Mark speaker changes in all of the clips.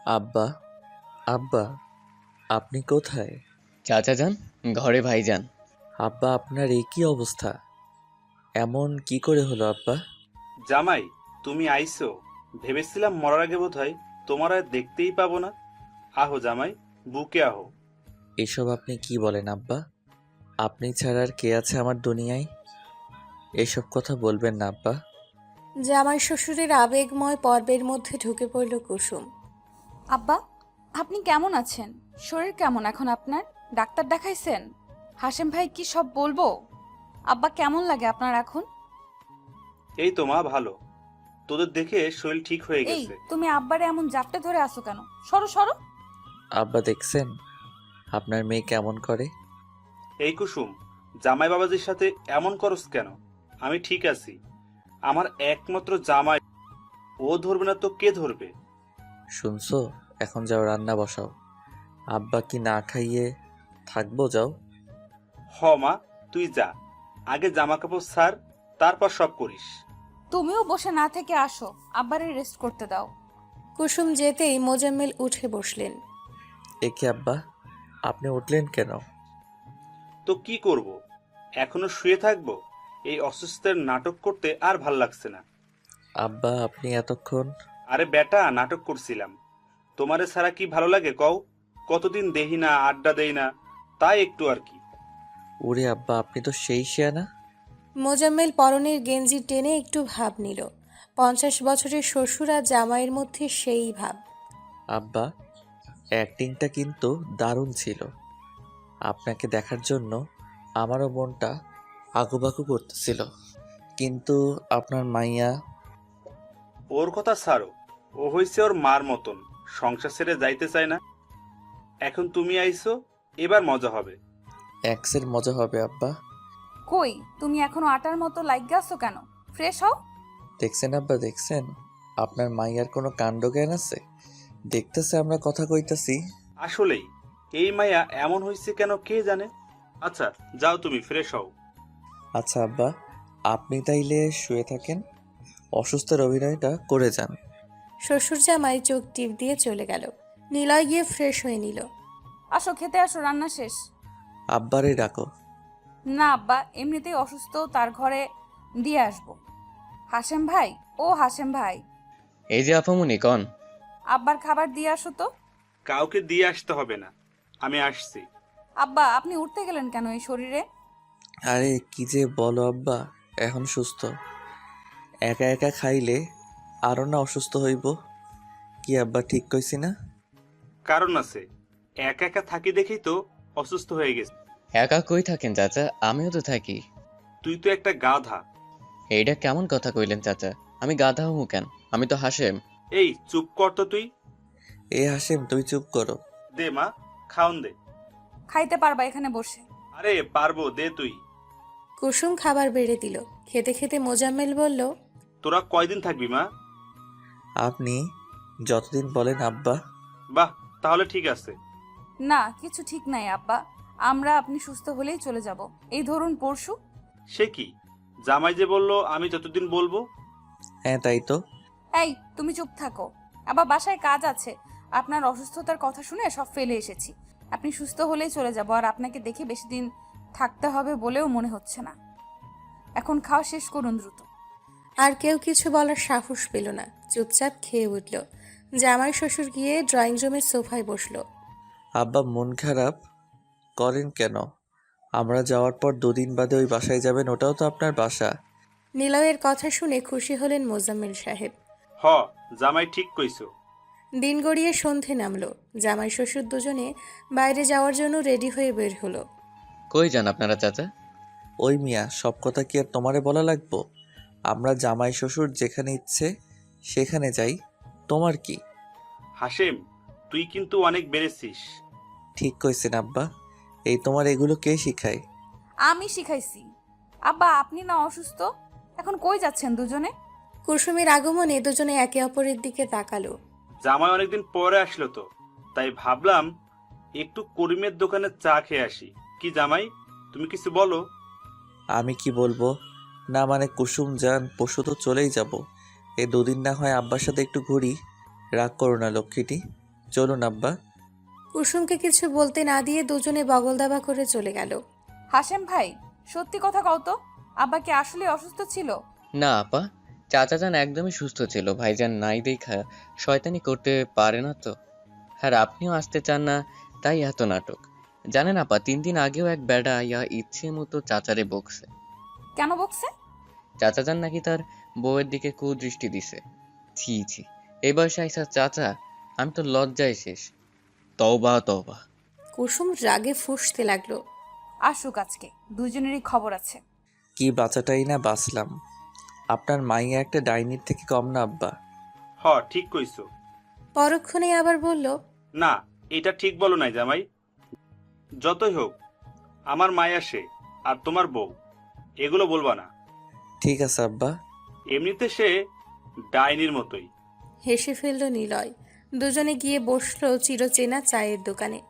Speaker 1: আব্বা, আব্বা, আপনি কোথায়?
Speaker 2: চাচা যান, ঘরে ভাইজান।
Speaker 1: আব্বা, আপনার এই কি অবস্থা? এমন কি করে হলো আব্বা?
Speaker 3: জামাই, তুমি আইছো? ভেবেছিলাম মরার আগে বোধহয় তোমার আর দেখতেই পাবো না। আহো জামাই, বুকে আহো।
Speaker 1: এসব আপনি কি বলেন আব্বা? আপনি ছাড়া আর কে আছে আমার দুনিয়ায়? এসব কথা বলবেন না আব্বা।
Speaker 4: জামাই শ্বশুরের আবেগময় পর্বের মধ্যে ঢুকে পড়ল কুসুম।
Speaker 5: আব্বা, আপনি কেমন আছেন? শরীর কেমন এখন আপনার? ডাক্তার দেখাইছেন? হাসেম ভাই কি সব বলবো? আব্বা, কেমন লাগে আপনার এখন?
Speaker 3: এই তো মা, ভালো। তোদের দেখে শরীর ঠিক হয়ে
Speaker 5: এই,
Speaker 3: গেছে।
Speaker 5: তুমি আব্বারে এমন জাপটে ধরে আসো কেন? সরো সরো।
Speaker 1: আব্বা দেখছেন আপনার মেয়ে কেমন করে?
Speaker 3: এই কুসুম, জামাই বাবাজির সাথে এমন করস কেন? আমি ঠিক আছি। আমার একমাত্র জামাই, ও ধরবে না তো কে ধরবে?
Speaker 1: শুনছো? এখন যাও রান্না বসাও। আব্বা কি না খাইয়ে থাকবো? যাও।
Speaker 3: হ মা, তুই যা, আগে জামা কাপড় ছাড়, তারপর সব করিস।
Speaker 5: তুমিও বসে না থেকে আসো, আব্বারে রেস্ট করতে দাও।
Speaker 4: কুসুম যেতেই মোজাম্মেল উঠে বসলেন।
Speaker 1: একে আব্বা, আপনি উঠলেন কেন?
Speaker 3: তো কি করব? এখনো শুয়ে থাকবো? এই অসুস্থের নাটক করতে আর ভাল লাগছে না।
Speaker 1: আব্বা, আপনি এতক্ষণ?
Speaker 3: আরে বেটা, নাটক করছিলাম। তোমারে ছাড়া কি ভালো লাগে কও? কতদিন দেহি না, আড্ডা দেই না, তাই একটু আর কি।
Speaker 1: ওরে আব্বা, আপনি তো সেই শিয়ানা।
Speaker 4: মোজাম্মেল পরনের গেঞ্জি টেনে একটু ভাব নিল। 50 বছরের শ্বশুর আর জামাইয়ের মধ্যে সেই ভাব।
Speaker 1: আব্বা, অ্যাক্টিংটা কিন্তু দারুণ ছিল। আপনাকে দেখার জন্য আমারও মনটা আকুপাকু করতেছিল, কিন্তু আপনার মাইয়া।
Speaker 3: ওর কথা ছাড়ো, ও হইছে ওর মার মতন, সংসার ছেড়ে যাইতে চায় না। এখন তুমি আইছো, এবার মজা হবে।
Speaker 1: এক্সের মজা হবে আব্বা।
Speaker 5: কই, তুমি এখনো আটার মতো লাইগা আছো কেন? ফ্রেশ হও।
Speaker 1: দেখছেন আব্বা, দেখছেন আপনার মাইয়ার কোনো কাণ্ড জ্ঞান আছে? দেখতেছে আমরা কথা কইতাছি।
Speaker 3: আসলেই এই মায়া এমন হইছে কেন কে জানে। আচ্ছা, যাও তুমি ফ্রেশ হও।
Speaker 1: আচ্ছা আব্বা, আপনি তাইলে শুয়ে থাকেন, অসুস্থের অভিনয়টা করে যান।
Speaker 4: শ্বশুর জামাই চোখ টিপ দিয়ে চলে গেল। নিলয় গিয়ে ফ্রেশ হয়ে নিল।
Speaker 5: আসো, খেতে আসো, রান্না শেষ।
Speaker 1: আব্বারে ডাকো।
Speaker 5: না আব্বা, এমনিতেই অসুস্থ, তার ঘরে দিয়ে আসবো। হাসেম ভাই, ও হাসেম ভাই,
Speaker 2: এই যে আপামনি কন।
Speaker 5: আব্বার খাবার দিয়ে আসো তো।
Speaker 3: কাউকে দিয়ে আসতে হবে না, আমি আসছি।
Speaker 5: আব্বা, আপনি উঠতে গেলেন কেন এই শরীরে?
Speaker 1: আরে কি যে বলো আব্বা, এখন সুস্থ। একা একা খাইলে আরো না অসুস্থ হইব। কি আব্বা, ঠিক কইছি না?
Speaker 3: কারণ আছে, একা একা থাকি দেখেই তো অসুস্থ হয়ে গেছে।
Speaker 2: একা কই থাকেন চাচা? আমিও তো থাকি।
Speaker 3: তুই তো একটা গাধা।
Speaker 2: এইটা কেমন কথা কইলেন চাচা? আমি গাধা হমু কেন? আমি তো হাসেম।
Speaker 3: এই চুপ কর তো তুই।
Speaker 1: এ হাসেম, তুই চুপ করো।
Speaker 3: দে মা, খাওন দে।
Speaker 5: খাইতে পারবা এখানে বসে।
Speaker 3: আরে পারবো, দে তুই।
Speaker 4: কুসুম খাবার বেড়ে দিল। খেতে খেতে মোজাম্মেল বলল,
Speaker 3: তোরা কয়দিন থাকবি মা?
Speaker 1: আপনি যতদিন বলেন আব্বা।
Speaker 3: বাহ, তাহলে ঠিক আছে।
Speaker 5: না, কিছু ঠিক নাই আব্বা, আমরা আপনি সুস্থ হলেই চলে যাব। এই ধরুন পরশু।
Speaker 3: সে কি, জামাই যে বললো আমি যতদিন বলবো।
Speaker 1: হ্যাঁ তাই তো।
Speaker 5: এই, তুমি চুপ থাকো। আবার বাসায় কাজ আছে। আপনার অসুস্থতার কথা শুনে সব ফেলে এসেছি। আপনি সুস্থ হলেই চলে যাব, আর আপনাকে দেখে বেশি দিন থাকতে হবে বলেও মনে হচ্ছে না। এখন খাওয়া শেষ করুন দ্রুত।
Speaker 4: আর কেউ কিছু বলার সাহস পেল না, চুপচাপ খেয়ে উঠল। জামাই শ্বশুর গিয়ে ড্রয়িং রুমের সোফায় বসলো।
Speaker 1: আব্বা মন খারাপ করেন কেন? আমরা যাওয়ার পর 2 দিন বাদে ওই বাসায় যাবেন, ওটাও তো আপনার বাসা।
Speaker 4: নিলয়ের কথা শুনে খুশি হলেন মোজাম্মেল সাহেব।
Speaker 3: হ, জামাই ঠিক কইছো।
Speaker 4: দিন গড়িয়ে সন্ধে নামলো। জামাই শ্বশুর দুজনে বাইরে যাওয়ার জন্য রেডি হয়ে বের হলো।
Speaker 2: কই যান আপনারা চাচা?
Speaker 1: ওই মিয়া, সব কথা কি আর তোমারে বলা লাগবো? আমরা জামাই শ্বশুর যেখানে ইচ্ছে সেখানে যাই, তোমার কি?
Speaker 3: হাসেম, তুই কিন্তু অনেক বেড়েছিস।
Speaker 1: ঠিক কইছেন আব্বা। এই তোমার এগুলো কে শিখায়?
Speaker 5: আমি শিখাইছি। আব্বা, আপনি না অসুস্থ? এখন কই যাচ্ছেন দুজনে?
Speaker 4: কুসুমের আগমনে দুজনে একে অপরের দিকে তাকালো।
Speaker 3: জামাই অনেকদিন পরে আসলো তো, তাই ভাবলাম একটু করিমের দোকানে চা খেয়ে আসি। কি জামাই, তুমি কিছু বলো।
Speaker 1: আমি কি বলবো? না মানে কুসুম যান, পরশু তো চলেই যাব। এই 2 দিন না হয় আব্বার সাথে একটু ঘুরি। রাগ করো না লক্ষ্মীটি। চলুন আব্বা।
Speaker 4: কুসুমকে কিছু বলতে না দিয়ে দুজনে বগল দাবা করে চলে গেল।
Speaker 5: হাসেম ভাই, সত্যি কথা কও তো, আব্বা কি আসলে অসুস্থ ছিল?
Speaker 2: না আপা, চাচাজান একদমই সুস্থ ছিল। ভাইজান নাই দেখা শয়তানি করতে পারে না তো। আর আপনিও আসতে চান না, তাই এত নাটক। জানেন আপা, 3 দিন আগেও এক বেড়া আইয়া ইচ্ছে মতো চাচারে বকছে।
Speaker 5: কেন বকছে?
Speaker 2: চাচাজান নাকি তার বউয়ের দিকে কুদৃষ্টি দিছে। ছি ছি, এই বয়সে আইসা চাচা, আমি তো লজ্জায় শেষ। তওবা তওবা।
Speaker 4: কুসুম রাগে ফুঁসতে লাগলো।
Speaker 5: আসুক আজকে, দুজনেরই খবর আছে।
Speaker 1: কি বাঁচাটাই না বাঁচলাম। আপনার মাইয়া একটা ডাইনির থেকে কম না আব্বা।
Speaker 3: ঠিক কইছো।
Speaker 4: পরক্ষণে আবার বলল,
Speaker 3: না, এটা ঠিক বলো নাই জামাই। যতই হোক, আমার মায়া সে, আর তোমার বউ, এগুলো বলবা না।
Speaker 1: ঠিক আছে আব্বা।
Speaker 3: এমনিতে সে ডাইনির মতোই।
Speaker 4: হেসে ফেলল নিলয়। দুজনে গিয়ে বসলো চিরচেনা চায়ের দোকানে।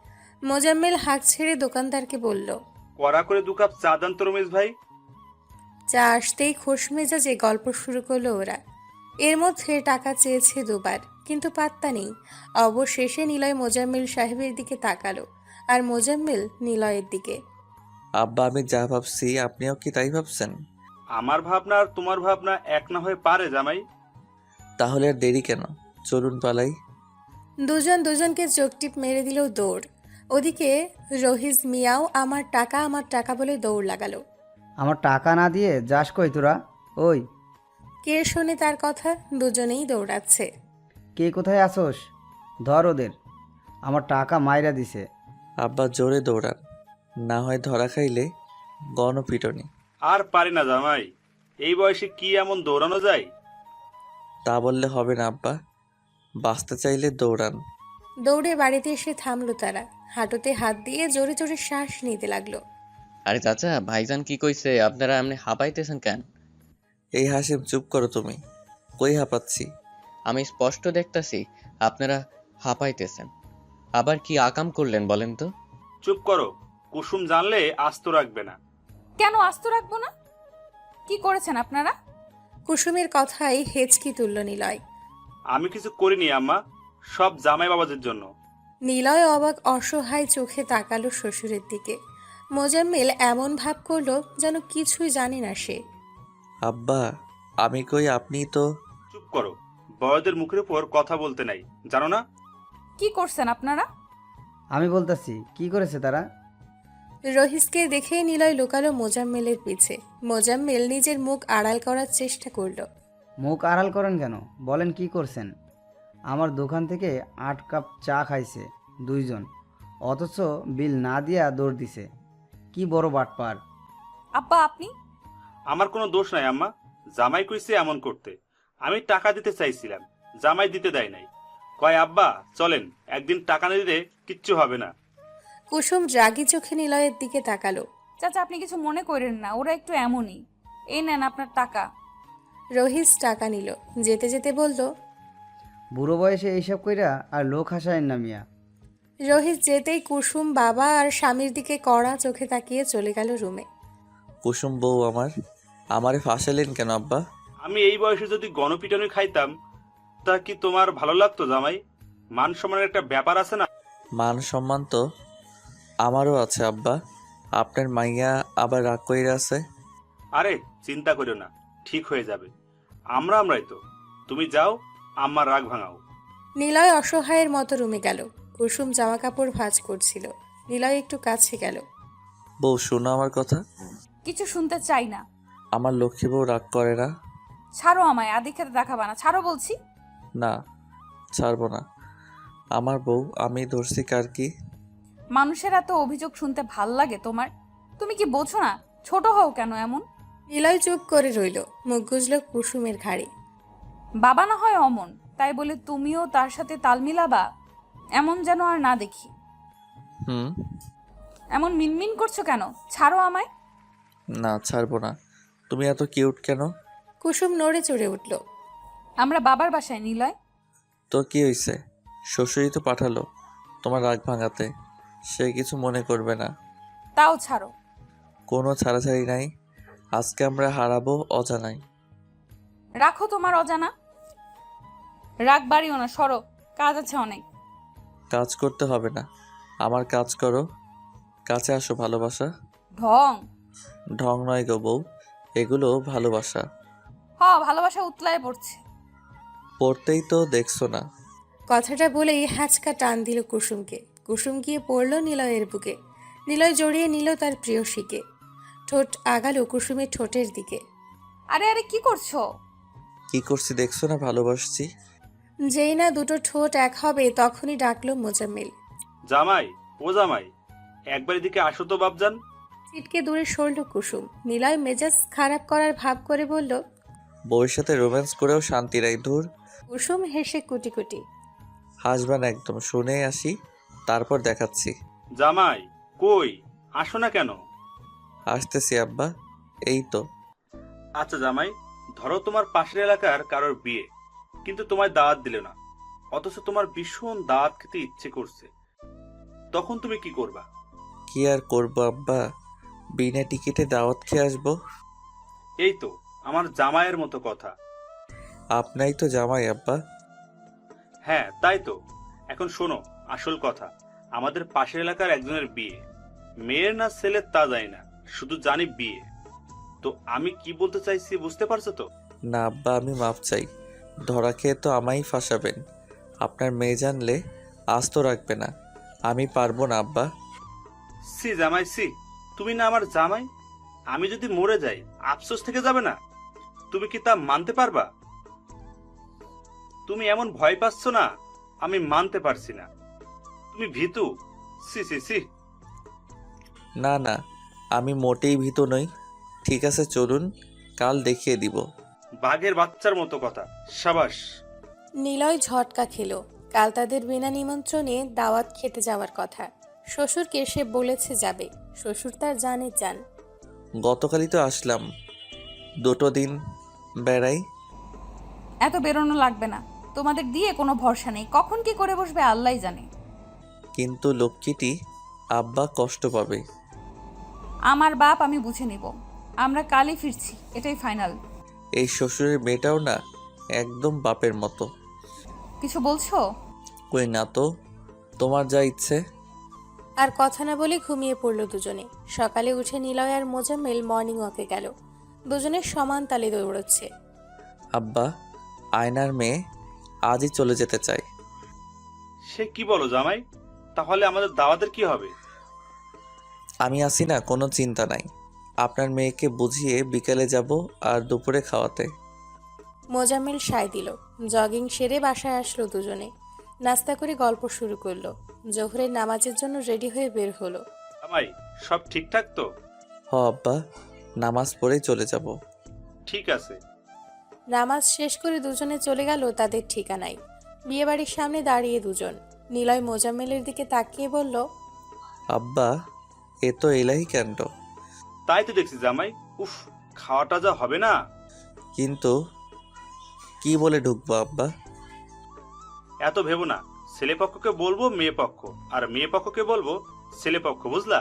Speaker 4: মোজাম্মেল হাঁক ছেড়ে দোকানদারকে বলল,
Speaker 3: কড়া করে 2 কাপ চা দান তো রমেশ ভাই।
Speaker 4: চা আসতেই খোশ মেজাজে গল্প শুরু করলো ওরা। এর মধ্যে টাকা চেয়েছে 2 বার, কিন্তু পাত্তা নেই। অবশেষে নিলয় মোজাম্মেল সাহেবের দিকে তাকালো, আর মোজাম্মেল নিলয়ের দিকে।
Speaker 1: আব্বা, আমি যা ভাবছি আপনিও কি তাই ভাবছেন?
Speaker 3: আমার ভাবনা আর তোমার ভাবনা এক না হয়ে পারে জামাই।
Speaker 1: তাহলে আর দেরি কেন, চলুন পালাই।
Speaker 4: দুজন দুজনকে চোখটিপ মেরে দিল দৌড়। ওদিকে রহিজ মিয়াও আমার টাকা বলে দৌড় লাগালো।
Speaker 6: আমার টাকা না দিয়ে যাস কই তোরা? ওই,
Speaker 4: কে শোনে তার কথা? দুজনেই দৌড়াচ্ছে।
Speaker 6: কে কোথায় আসোস? ধর ওদের। আমার টাকা মাইরা দিছে।
Speaker 1: আব্বা জোরে দৌড়ান, না হয় ধরা খাইলে গণপিটনি।
Speaker 3: আর পারি না জামাই, এই বয়সে কি এমন দৌড়ানো যায়?
Speaker 1: তা বললে হবে না আব্বা, বাঁচতে চাইলে দৌড়ান।
Speaker 4: দৌড়ে বাড়িতে এসে থামলো তারা। হাঁটুতে হাত দিয়ে জোরে জোরে শ্বাস নিতে লাগলো।
Speaker 2: আরে চাচা, ভাইজান কি কইছে? আপনারা এমনি হাঁপাইতেছেন কেন?
Speaker 1: এই হাসিম, চুপ করো তুমি। কই হাঁপাচ্ছি?
Speaker 2: আমি স্পষ্ট দেখতাছি আপনারা হাঁপাইতেছেন। আবার কি আকাম করলেন বলেন তো?
Speaker 3: চুপ করো, কুসুম জানলে আস্ত রাখবে না।
Speaker 5: কেন আস্ত রাখবো না? কি করেছেন আপনারা?
Speaker 4: কুসুমের কথাই হেঁচকি তুলল নিলয়।
Speaker 3: আমি কিছু করিনি আম্মা, সব জামাই বাবাজির জন্য।
Speaker 4: নিলয় অবাক অসহায় চোখে তাকালো শ্বশুরের দিকে। মোজাম্মেল এমন ভাব করলো যেন কিছুই জানে না সে।
Speaker 1: আব্বা, আমি কই, আপনিই তো।
Speaker 3: চুপ করো, বড়দের মুখের উপর কথা বলতে নাই, জানো না?
Speaker 5: কি করছেন আপনারা?
Speaker 6: আমি বলতাছি, কি করেছে তারা?
Speaker 4: রহিসকে দেখে নিলয় লুকালো মোজাম্মেলের পিছে। মোজাম্মেল নিজের মুখ আড়াল করার চেষ্টা করলো।
Speaker 6: মুখ আড়াল করেন কেন? বলেন কি করছেন? আমার দোকান থেকে 8 কাপ চা খাইছে 2 জন, অথচ বিল না দিয়া দৌড় দিছে। কি বড় বাটপার!
Speaker 5: আব্বা আপনি?
Speaker 3: আমার কোনো দোষ নাই আম্মা, জামাই কইছে এমন করতে। আমি টাকা দিতে চাইছিলাম, জামাই দিতে দেয় নাই। কয় আব্বা চলেন, একদিন টাকা না দিলে কিচ্ছু হবে না।
Speaker 4: কুসুম রাগী চোখে নিলয়ের দিকে তাকালো।
Speaker 5: চাচা আপনি কিছু মনে করেন না, ওরা একটু এমনই। এই নেন আপনার টাকা।
Speaker 4: রহিস টাকা নিল, যেতে যেতে বলল,
Speaker 6: বুড়ো বয়সে এইসব কইরা আর লোক হাসায়েন না মিয়া।
Speaker 4: রহিস যেতেই কুসুম বাবা আর স্বামীর দিকে কড়া চোখে তাকিয়ে চলে গেল রুমে।
Speaker 1: কুসুম বউ আমারে ফাঁসালেন কেন আব্বা?
Speaker 3: আমি এই বয়সে যদি গণপিটনি খাইতাম, তা কি তোমার ভালো লাগতো জামাই? মান সম্মানের একটা ব্যাপার আছে না?
Speaker 1: মান সম্মান তো আমারও আছে আব্বা। আপনার মাইয়া আবার রাগ কইরা আছে।
Speaker 3: আরে চিন্তা করিও না, ঠিক হয়ে যাবে। আমরাই তো। তুমি যাও, আম্মার রাগ ভাঙাও।
Speaker 4: নিলয় অসহায়ের মতো রুমে গেল। কুসুম জামা কাপড় ভাঁজ করছিল। নিলয় একটু কাছে গেল।
Speaker 1: বউ শোনো আমার কথা।
Speaker 5: কিছু শুনতে চাই না।
Speaker 1: আমার লক্ষ্মী বউ রাগ করে না।
Speaker 5: ছাড়ো আমায়, আদি খেতে দেখাবা না, ছাড়ো বলছি।
Speaker 1: না, ছাড়বো না। আমার বউ, আমি ধরছি কার কি?
Speaker 5: মানুষের এত অভিযোগ শুনতে ভাল লাগে তোমার? তুমি কি বোঝো না? ছোট হও কেন এমন?
Speaker 4: নিলয় চুপ করে রইল, মুখ গুজল কুসুমের ঘাড়ে।
Speaker 5: বাবা না হয় অমন, তাই বলে তুমিও তার সাথে তাল মিলাবা? এমন যেন আর না দেখি।
Speaker 1: হুম।
Speaker 5: এমন মিনমিন করছো কেন? ছাড়ো আমায়।
Speaker 1: না, ছাড়বো না। তুমি এত কিউট কেন?
Speaker 4: কুসুম নড়ে চড়ে উঠল।
Speaker 5: আমরা বাবার বাসায় নিলয়।
Speaker 1: তো কি হয়েছে? শ্বশুরই তো পাঠালো তোমার রাগ ভাঙাতে। সে কিছু মনে করবে না।
Speaker 5: তাও ছাড়ো।
Speaker 1: কোনো ছাড়াছাড়ি নাই। আজকে আমরা হারাবো অজানায়।
Speaker 5: রাখো তোমার অজানা। রাগ বাড়িও না, সরো, কাজ আছে অনেক।
Speaker 1: কাজ করতে হবে না, আমার কাজ করো। কাছে আসো ভালোবাসা।
Speaker 5: ঢং।
Speaker 1: ঢং নয় গো বউ, এগুলো ভালোবাসা।
Speaker 5: ভালোবাসা উতলায় পড়ছে।
Speaker 1: পড়তেই তো দেখছো না।
Speaker 4: কথাটা বলেই হ্যাঁচকা টান দিল কুসুমকে। কুসুম গিয়ে পড়ল নিলয়ের বুকে। নিলয় জড়িয়ে নিল তার প্রেয়সীকে। ঠোঁট আগালো কুসুমের ঠোঁটের দিকে।
Speaker 5: আরে আরে কি করছো?
Speaker 1: কি করছি দেখছো না, ভালোবাসছি।
Speaker 4: যেই না দুটো ঠোঁট এক হবে তখনই ডাকলো মোজাম্মেল।
Speaker 3: জামাই, ও জামাই, একবার এদিকে আসো তো বাপজান।
Speaker 4: সিটকে দূরে সরল কুসুম। নিলয় মেজাজ খারাপ করার ভাব করে বলল।
Speaker 1: বউয়ের সাথে রোম্যান্স করেও শান্তি নাই, ধুর।
Speaker 4: কুসুম হেসে কুটি কুটি।
Speaker 1: হাসবেন একদম, শুনে আসি তারপর দেখাচ্ছি।
Speaker 3: জামাই, কই আসো না কেন?
Speaker 1: আসতেছি আব্বা, এই তো।
Speaker 3: আচ্ছা জামাই, ধরো তোমার পাশের এলাকার কারোর বিয়ে, কিন্তু তোমায় দাওয়াত দিল না, অথচ তোমার ভীষণ দাওয়াত খেতে ইচ্ছে করছে, তখন তুমি কি করবা?
Speaker 1: কি আর করবো আব্বা, বিনা টিকিটে দাওয়াত খেয়ে আসবো।
Speaker 3: এই তো আমার জামাইয়ের মতো কথা।
Speaker 1: আপনাই তো জামাই আব্বা।
Speaker 3: হ্যাঁ তাই তো। এখন শোনো আসল কথা, আমাদের পাশের এলাকার একজনের বিয়ে, মেয়ের না ছেলের তা জানি না, শুধু জানি বিয়ে। তো আমি কি বলতে চাইছি বুঝতে পারছো তো?
Speaker 1: না আব্বা, আমি মাপ চাই। ধরা খেয়ে তো আমায় ফাঁসাবেন। আপনার মেয়ে জানলে আস্ত রাখবে না। আমি পারবো না আব্বা।
Speaker 3: সি জামাই সি, তুমি না আমার জামাই, আমি যদি মরে যাই আফসোস থেকে যাবে না? তুমি কি তা মানতে পারবা? তুমি এমন ভয় পাচ্ছ না, আমি মানতে পারছি না। তুমি ভীতু। সি সি সি।
Speaker 1: না না, আমি মোটেই ভীত নই। ঠিক আছে চলুন, কাল দেখিয়ে দিব।
Speaker 3: বাঘের বাচ্চার মতো কথা, সাবাস।
Speaker 4: নিলয় ঝটকা খেলো। কাল তাদের বিনা নিমন্ত্রণে দাওয়াত খেতে যাওয়ার কথা। শ্বশুরকে সে বলেছে যাবে। শ্বশুর তার জানে যান।
Speaker 1: গতকালই তো আসলাম, দুটো দিন বেড়াই।
Speaker 5: এত বেরোনো লাগবে না, তোমাদের দিয়ে কোনো ভরসা নেই, কখন কি করে বসবে আল্লাহই জানে।
Speaker 1: কিন্তু লক্ষ্মীটি আব্বা কষ্ট পাবে।
Speaker 5: আমার বাপ আমি বুঝে নিব। আমরা কালই ফিরছি, এটাই ফাইনাল।
Speaker 1: এই শ্বশুরের মেয়েটাও না একদম বাপের মতো।
Speaker 5: কিছু বলছো?
Speaker 1: কই না তো, তোমার যা ইচ্ছে।
Speaker 4: আর কথা না বলে ঘুমিয়ে পড়ল দুজনে। সকালে উঠে নিলয় আর মোজাম্মেল মর্নিং ওয়াকে গেল। দুজনে সমান তালে দৌড়চ্ছে।
Speaker 1: আব্বা, আয়নার মেয়ে আজই চলে যেতে চায়।
Speaker 3: সে কি বলো জামাই? তাহলে আমাদের দাওয়াতের কি হবে?
Speaker 1: আমি আছি না, কোনো চিন্তা নাই। আপনার মেয়েকে বুঝিয়ে বিকালে যাব আর দুপুরে খাওয়াতে।
Speaker 4: মোজাম্মেল সায় দিল। জগিং সেরে বাসায় আসলো দুজনে। নাস্তা করে গল্প শুরু করলো। জোহরের নামাজের জন্য রেডি হয়ে বের হলো।
Speaker 3: জামাই, সব ঠিকঠাক তো?
Speaker 1: হ আব্বা, নামাজ পড়েই চলে যাব।
Speaker 3: ঠিক আছে।
Speaker 4: নামাজ শেষ করে দুজনে চলে গেল তাদের ঠিকানায়। বিয়েবাড়ির সামনে দাঁড়িয়ে দুজন। নিলয় মোজাম্মেলের দিকে তাকিয়ে বলল।
Speaker 1: আব্বা, এ তো এলাহি কাণ্ড।
Speaker 3: তাই তো দেখছি জামাই। উফ, খাওয়াটা যা হবে না।
Speaker 1: কিন্তু কি বলে ঢুকবো আব্বা?
Speaker 3: এত ভেবো না, ছেলে পক্ষকে বলবো মেয়ে পক্ষ, আর মেয়ে পক্ষকে বলবো ছেলে পক্ষ, বুঝলা?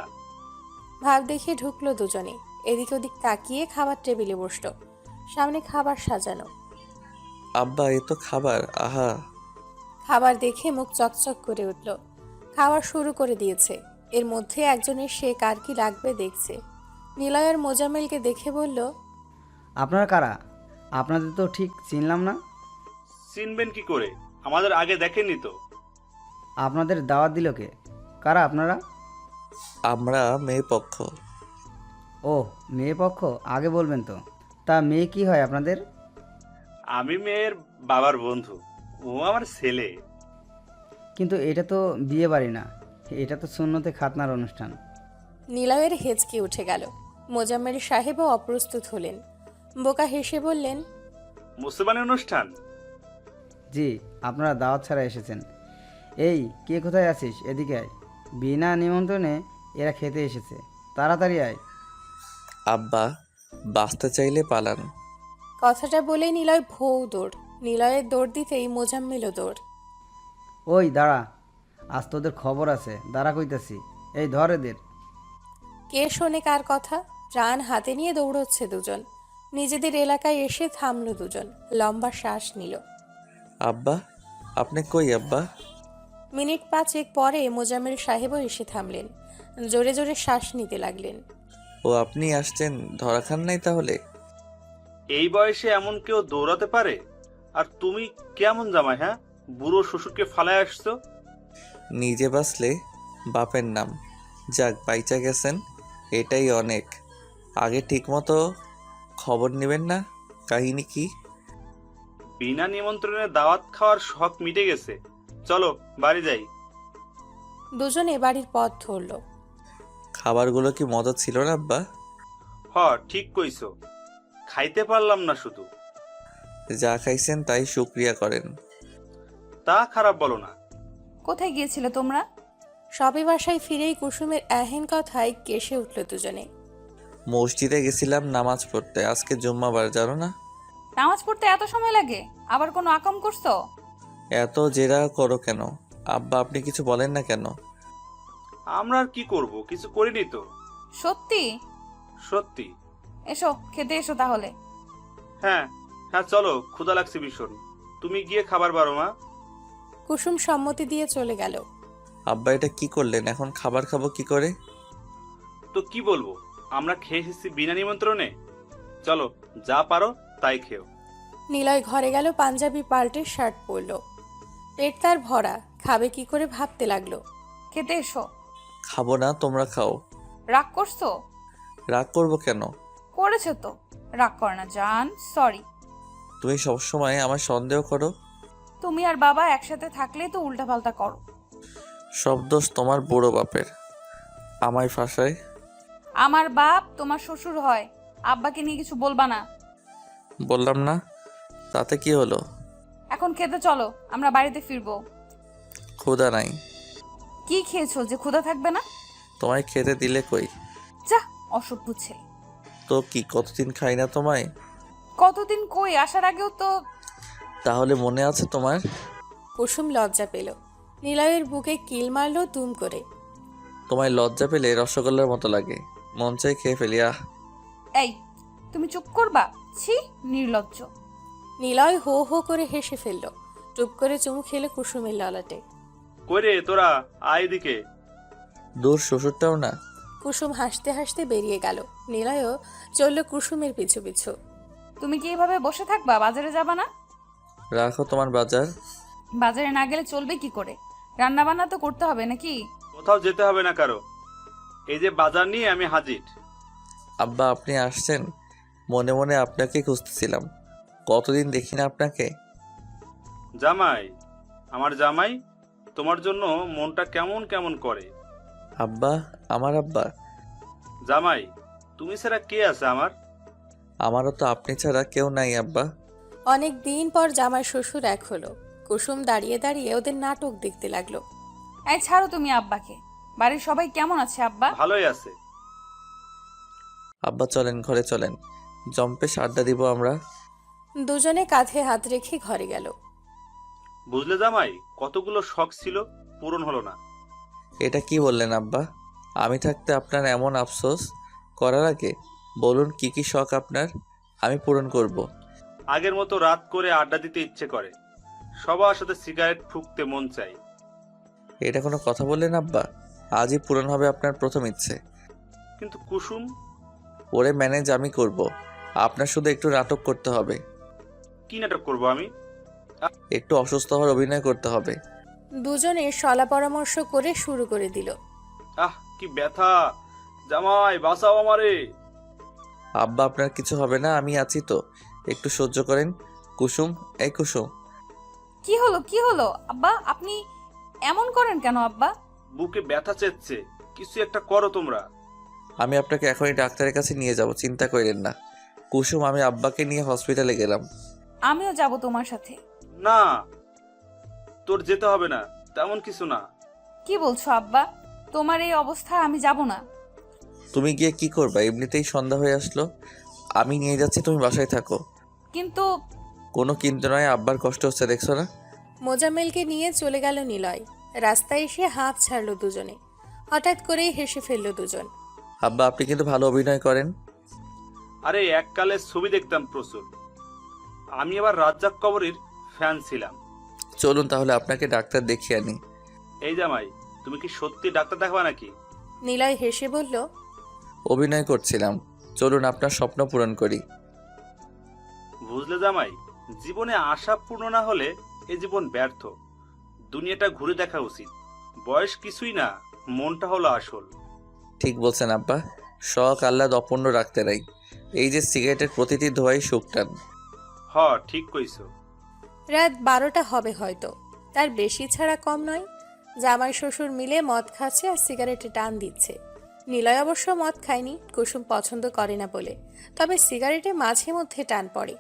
Speaker 4: ভাব দেখে ঢুকলো দুজনে। এদিক ওদিক তাকিয়ে খাবার টেবিলে বসলো। সামনে খাবার সাজানো।
Speaker 1: আব্বা, এ তো খাবার, আহা।
Speaker 4: খাবার দেখে মুখ চকচক করে উঠল। খাওয়া শুরু করে দিয়েছে। এর মধ্যে একজনের সে কার কি লাগবে দেখছে। নিলয় আর মোজাম্মেলকে দেখে বলল।
Speaker 6: আপনারা কারা? আপনাদের তো ঠিক চিনলাম না।
Speaker 3: চিনবেন কি করে, আমাদের আগে দেখেননি তো।
Speaker 6: আপনাদের দাওয়াত দিল কে? কারা আপনারা?
Speaker 1: আমরা মেয়ে পক্ষ।
Speaker 6: ও, মেয়ে পক্ষ, আগে বলবেন তো। তা মেয়ে কি হয় আপনাদের?
Speaker 3: আমি মেয়ের বাবার বন্ধু, ও আমার ছেলে।
Speaker 6: কিন্তু এটা তো বিয়ে বাড়ি না, এটা তো সুন্নতে খাতনার অনুষ্ঠান।
Speaker 4: নিলয়ের হেঁচকি উঠে গেল। মোজাম্মেল সাহেবও অপ্রস্তুত হলেন। বোকা হেসে বললেন।
Speaker 3: মুসলমানি অনুষ্ঠান?
Speaker 6: জি, আপনারা দাওয়াত ছাড়া এসেছেন। এই, কে কোথায় আছিস? এদিকে আয়। বিনা নিমন্ত্রণে এরা খেতে এসেছে, তাড়াতাড়ি আয়।
Speaker 1: আব্বা, বাঁচতে চাইলে পালান।
Speaker 4: কথাটা বলে নিলয় ভৌ দৌড়। নিলয়ের দৌড় দিতেই মোজাম্মেলও দৌড়।
Speaker 6: ওই দাঁড়া, আজ তোদের খবর আছে, দাঁড়া কইতাছি। এই ধর এদের।
Speaker 4: কে শোনে কার কথা? প্রাণ হাতে নিয়ে দৌড়চ্ছে দুজন। নিজেদের এলাকায় এসে থামলো দুজন। লম্বা শ্বাস নিল।
Speaker 1: আব্বা, আপনি কই আব্বা?
Speaker 4: মিনিট 5 পরে মোজাম্মেল সাহেবও এসে থামলেন। জোরে জোরে শ্বাস নিতে লাগলেন।
Speaker 1: ও আপনি আসছেন, ধরা খান নাই তাহলে?
Speaker 3: এই বয়সে এমন কেউ দৌড়াতে পারে? আর তুমি কেমন জামাই, হ্যাঁ? বুড়ো শ্বশুরকে ফালায় আসছো।
Speaker 1: নিজে বাঁচলে বাপের নাম। যাক, বাইচা গেছেন, এটাই অনেক। আগে ঠিকমতো খবর নেবেন না? কাহিনী কি?
Speaker 3: বিনা নিমন্ত্রণে দাওয়াত খাওয়ার শখ মিটে গেছে। চলো বাড়ি যাই।
Speaker 4: দুজনে বাড়ির পথ ধরল।
Speaker 1: খাবারগুলো কি মজা ছিল না আব্বা?
Speaker 3: হ, ঠিক কইছো। খাইতে পারলাম না শুধু।
Speaker 1: যা খাইছেন তাই শুকরিয়া করেন।
Speaker 3: তা খারাপ বলো না।
Speaker 5: কোথায় গিয়েছিলে তোমরা?
Speaker 4: সবে বাসায় ফিরেই কুসুমের এহেন কথায় কেসে উঠল দুজনে।
Speaker 1: মসজিদে গেছিলাম নামাজ পড়তে, আজকে জুম্মাবার, জানো না?
Speaker 5: নামাজ পড়তে এত সময় লাগে? আবার কোনো আকাম করছো?
Speaker 1: এত জেরা করো কেন আব্বা? আপনি কিছু বলেন না কেন?
Speaker 3: আমরা আর কি করব, কিছু করিনি তো।
Speaker 5: সত্যি?
Speaker 3: সত্যি।
Speaker 5: এসো খেতে এসো তাহলে।
Speaker 3: হ্যাঁ হ্যাঁ, চলো, ক্ষুধা লাগছে ভীষণ। তুমি গিয়ে খাবার বারো মা।
Speaker 4: কুসুম সম্মতি দিয়ে চলে গেল।
Speaker 1: আব্বা এটা কি করলেন? এখন খাবার খাবো কি করে?
Speaker 3: তো কি বলবো, আমরা খেয়ে এসেছি বিনা নিমন্ত্রণে। চলো, যা পারো তাই খেও।
Speaker 4: নিলয় ঘরে গেল, পাঞ্জাবি পাল্টে শার্ট পরল। পেট তার ভরা, খাবে কি করে ভাবতে লাগলো।
Speaker 5: খেতে এসো।
Speaker 1: খাবো না, তোমরা খাও।
Speaker 5: রাগ করছো?
Speaker 1: রাগ করবো কেন?
Speaker 5: করেছো তো। রাগ কর না জান, সরি।
Speaker 1: তুমি সবসময় আমার সন্দেহ করো।
Speaker 5: তুমি আর বাবা একসাথে থাকলেই তো উল্টাপাল্টা করো।
Speaker 1: সব দোষ তোমার বুড়ো বাপের, আমায় ফাঁসায়।
Speaker 5: আমার বাপ তোমার শ্বশুর হয়। আব্বাকে নিয়ে কিছু বলবা না।
Speaker 1: বললাম না, তাতে কি হলো?
Speaker 5: এখন খেতে চলো, আমরা বাড়িতে ফিরবো।
Speaker 1: ক্ষুধা নাই।
Speaker 5: কি খেয়েছো যে ক্ষুধা থাকবে না?
Speaker 1: তোমায় খেতে দিলে কই?
Speaker 5: যা, অসভ্য ছেলে।
Speaker 1: তো কি কতদিন খাই না তোমায়?
Speaker 5: কতদিন কই, আসার আগেও তো।
Speaker 1: তাহলে মনে আছে তোমার?
Speaker 4: কুসুম লজ্জা পেল। নিলয়ের বুকে কিল মারল দুম করে।
Speaker 1: তোমায় লজ্জা পেলে রসগোল্লার মতো লাগে, মন চাই খেয়ে ফেলি। আহ!
Speaker 5: এই, তুমি চুপ করবা? ছি, নির্লজ্জ।
Speaker 4: নিলয় হো হো করে হেসে ফেলল। টুপ করে চুমু খেলো কুসুমের ললাটে।
Speaker 3: কই রে তোরা, আয় এদিকে।
Speaker 1: দূর, শ্বশুরটাও না।
Speaker 4: কুসুম হাসতে হাসতে বেরিয়ে গেল। নিলয়ও চলল কুসুমের পিছু পিছু।
Speaker 5: তুমি কি এভাবে বসে থাকবা? বাজারে যাবা না?
Speaker 1: রাখো তোমার বাজার।
Speaker 5: বাজারে না গেলে চলবে কি করে? রান্না বান্না তো করতে হবে নাকি?
Speaker 3: কোথাও যেতে হবে না কারো। এই যে বাজার নিয়ে আমি হাজির।
Speaker 1: আব্বা আপনি আসছেন? মনে মনে আপনাকে খুঁজতেছিলাম, কতদিন দেখি না আপনাকে।
Speaker 3: জামাই, আমার জামাই, তোমার জন্য মনটা কেমন কেমন করে।
Speaker 1: আব্বা, আমার আব্বা।
Speaker 3: জামাই, তুমি ছাড়া কে আছে আমার?
Speaker 1: আমারও তো আপনি ছাড়া কেউ নাই আব্বা।
Speaker 4: অনেক দিন পর জামাই শ্বশুর এক হলো। কুসুম দাঁড়িয়ে দাঁড়িয়ে ওদের নাটক দেখতে লাগলো।
Speaker 5: এই ছাড়ো তুমি আব্বাকে। বাড়ির সবাই কেমন আছে আব্বা?
Speaker 3: ভালোই আছে।
Speaker 1: আব্বা চলেন, ঘরে চলেন, জম্পে আড্ডা দিব আমরা।
Speaker 4: দুজনে কাঁধে হাত রেখে ঘরে গেল।
Speaker 3: বুঝলে জামাই, কতগুলো শখ ছিল, পূরণ হলো না।
Speaker 1: এটা কি বললেন আব্বা? আমি থাকতে আপনার এমন আফসোস করার আগে বলুন কি কি শখ আপনার, আমি পূরণ করব।
Speaker 3: আগের মতো রাত করে আড্ডা দিতে ইচ্ছে করে, সবার সাথে সিগারেট ফুঁকতে মন চাই।
Speaker 1: এটা কোনো কথা বললেন আব্বা? আজই পূরণ হবে আপনার প্রথম ইচ্ছে।
Speaker 3: কিন্তু কুসুম।
Speaker 1: ওরে ম্যানেজ আমি করব, আপনার শুধু একটু নাটক করতে হবে।
Speaker 3: কি নাটক করবো আমি?
Speaker 1: একটু অসুস্থ হওয়ার অভিনয় করতে হবে।
Speaker 4: দুজনে সলা পরামর্শ করে শুরু করে দিল।
Speaker 3: আহ, কি ব্যথা! জামাই বাঁচাও আমারে।
Speaker 1: আব্বা আপনার কিছু হবে না, আমি আছি তো, একটু সহ্য করেন। কুসুম, এই কুসুম।
Speaker 5: কি হলো কি হলো আব্বা? আপনি এমন করেন কেন আব্বা?
Speaker 3: বুকে ব্যথা চেচ্ছে, কিছু একটা করো তোমরা।
Speaker 1: আমি আপনাকে এখনই ডাক্তারের কাছে নিয়ে যাব, চিন্তা করেন না। কুসুম, আমি আব্বাকে নিয়ে হসপিটালে গেলাম।
Speaker 5: আমিও যাব তোমার সাথে।
Speaker 3: না, তোর যেতে হবে না, তেমন কিছু না।
Speaker 5: কি বলছো আব্বা? তোমার এই অবস্থা, আমি যাব না।
Speaker 1: তুমি গিয়ে কি করবা? এমনিতেই সন্ধ্যা হয়ে আসলো, আমি নিয়ে যাচ্ছি, তুমি বাসায় থাকো।
Speaker 5: কিন্তু
Speaker 1: কোনো কিন্তু নয়, আব্বার কষ্ট হচ্ছে দেখছো না।
Speaker 4: মোজাম্মেলকে নিয়ে চলে গেল নিলয়। রাস্তায় এসে হাঁপ ছাড়লো দুজনে। হঠাৎ করেই হেসে ফেলল দুজন।
Speaker 1: আব্বা আপনি কিন্তু ভালো অভিনয় করেন।
Speaker 3: আরে এককালে ছবি দেখতাম প্রচুর, আমি আবার রাজ্জাক কবরীর ফ্যান ছিলাম।
Speaker 1: চলুন তাহলে আপনাকে ডাক্তার দেখিয়ে আনি।
Speaker 3: এই জামাই, তুমি কি সত্যি ডাক্তার দেখাবা নাকি?
Speaker 4: নিলয় হেসে বলল,
Speaker 1: অভিনয় করছিলাম, চলুন আপনার স্বপ্ন পূরণ করি।
Speaker 3: বুঝলে জামাই, জীবনে আশা পূর্ণ না হলে এ জীবন ব্যর্থ। দুনিয়াটা ঘুরে দেখা উচিত। বয়স কিছুই না, মনটা হলো আসল।
Speaker 1: ঠিক বলছেন আব্বা, শখ আহ্লাদ অপূর্ণ রাখতে নাই। এই যে সিগারেটের প্রতিটি ধোঁয়াই সুখ টান।
Speaker 3: হ, ঠিক কইছো।
Speaker 4: রাত 12টা হবে হয়তো, তার বেশি ছাড়া কম নয়। জামাই শ্বশুর মিলে মদ খাচ্ছে আর সিগারেটে টান দিচ্ছে। নিলয় অবশ্য মদ খায়নি, কুসুম পছন্দ করে না বলে, তবে সিগারেটে মাঝে মধ্যে টান পড়ে।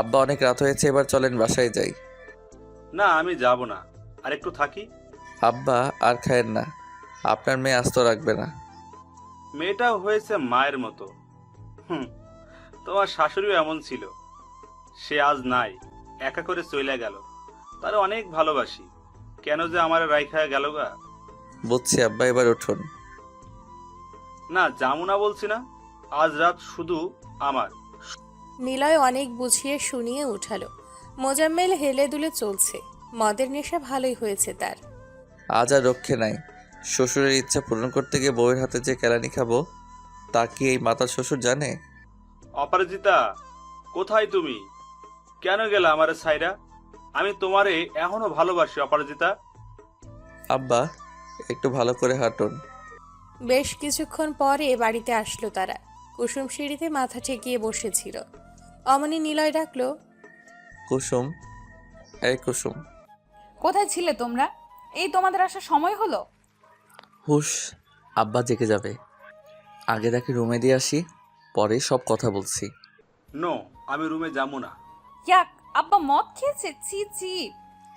Speaker 1: আব্বা অনেক রাত হয়েছে, এবার চলেন বাসায় যাই।
Speaker 3: না, আমি যাব না, আর একটু থাকি।
Speaker 1: আব্বা আর খায়েন না, আপনার মেয়ে আস্ত রাখবে না।
Speaker 3: মেয়েটাও হয়েছে মায়ের মতো। হুম, তোমার শাশুড়িও এমন ছিল। সে আজ নাই, একা করে চলে গেল। তার অনেক ভালোবাসি, কেন যে আমার রাইখা গেল গা।
Speaker 1: বুঝছি আব্বা, এবার উঠুন।
Speaker 3: না, যাবো না বলছি না। আজ রাত শুধু আমার।
Speaker 4: নিলয় অনেক বুঝিয়ে শুনিয়ে উঠালো। মোজাম্মেল হেলে দুলে চলছে, মদের নেশা ভালোই হয়েছে তার।
Speaker 1: আজ আর রক্ষে নাই। শ্বশুরের ইচ্ছা পূরণ করতে গিয়ে বউয়ের হাতে যে কেলানি খাবো, তা কি এই মাতার শ্বশুর জানে?
Speaker 3: অপরাজিতা, কোথায় তুমি? কেন গেলা আমারে সাইরা? আমি তোমারে এখনো ভালোবাসি অপরাজিতা।
Speaker 1: আব্বা একটু ভালো করে হাঁটুন।
Speaker 4: বেশ কিছুক্ষণ পরে বাড়িতে আসলো তারা। কুসুম সিঁড়িতে মাথা ঠেকিয়ে বসেছিল। অমনি নিলয় ডাকলো,
Speaker 1: কুসুম, এই কুসুম।
Speaker 5: কোথায় ছিলে তোমরা? এই তোমাদের আসার সময় হলো?
Speaker 1: হুশ, আব্বা জেগে যাবে। আগে তাকে রুমে দিয়ে আসি, পরে সব কথা বলছি।
Speaker 3: নো, আমি রুমে যাবো না।
Speaker 5: ইয়াক, আব্বা মদ খেয়েছে? ছি ছি।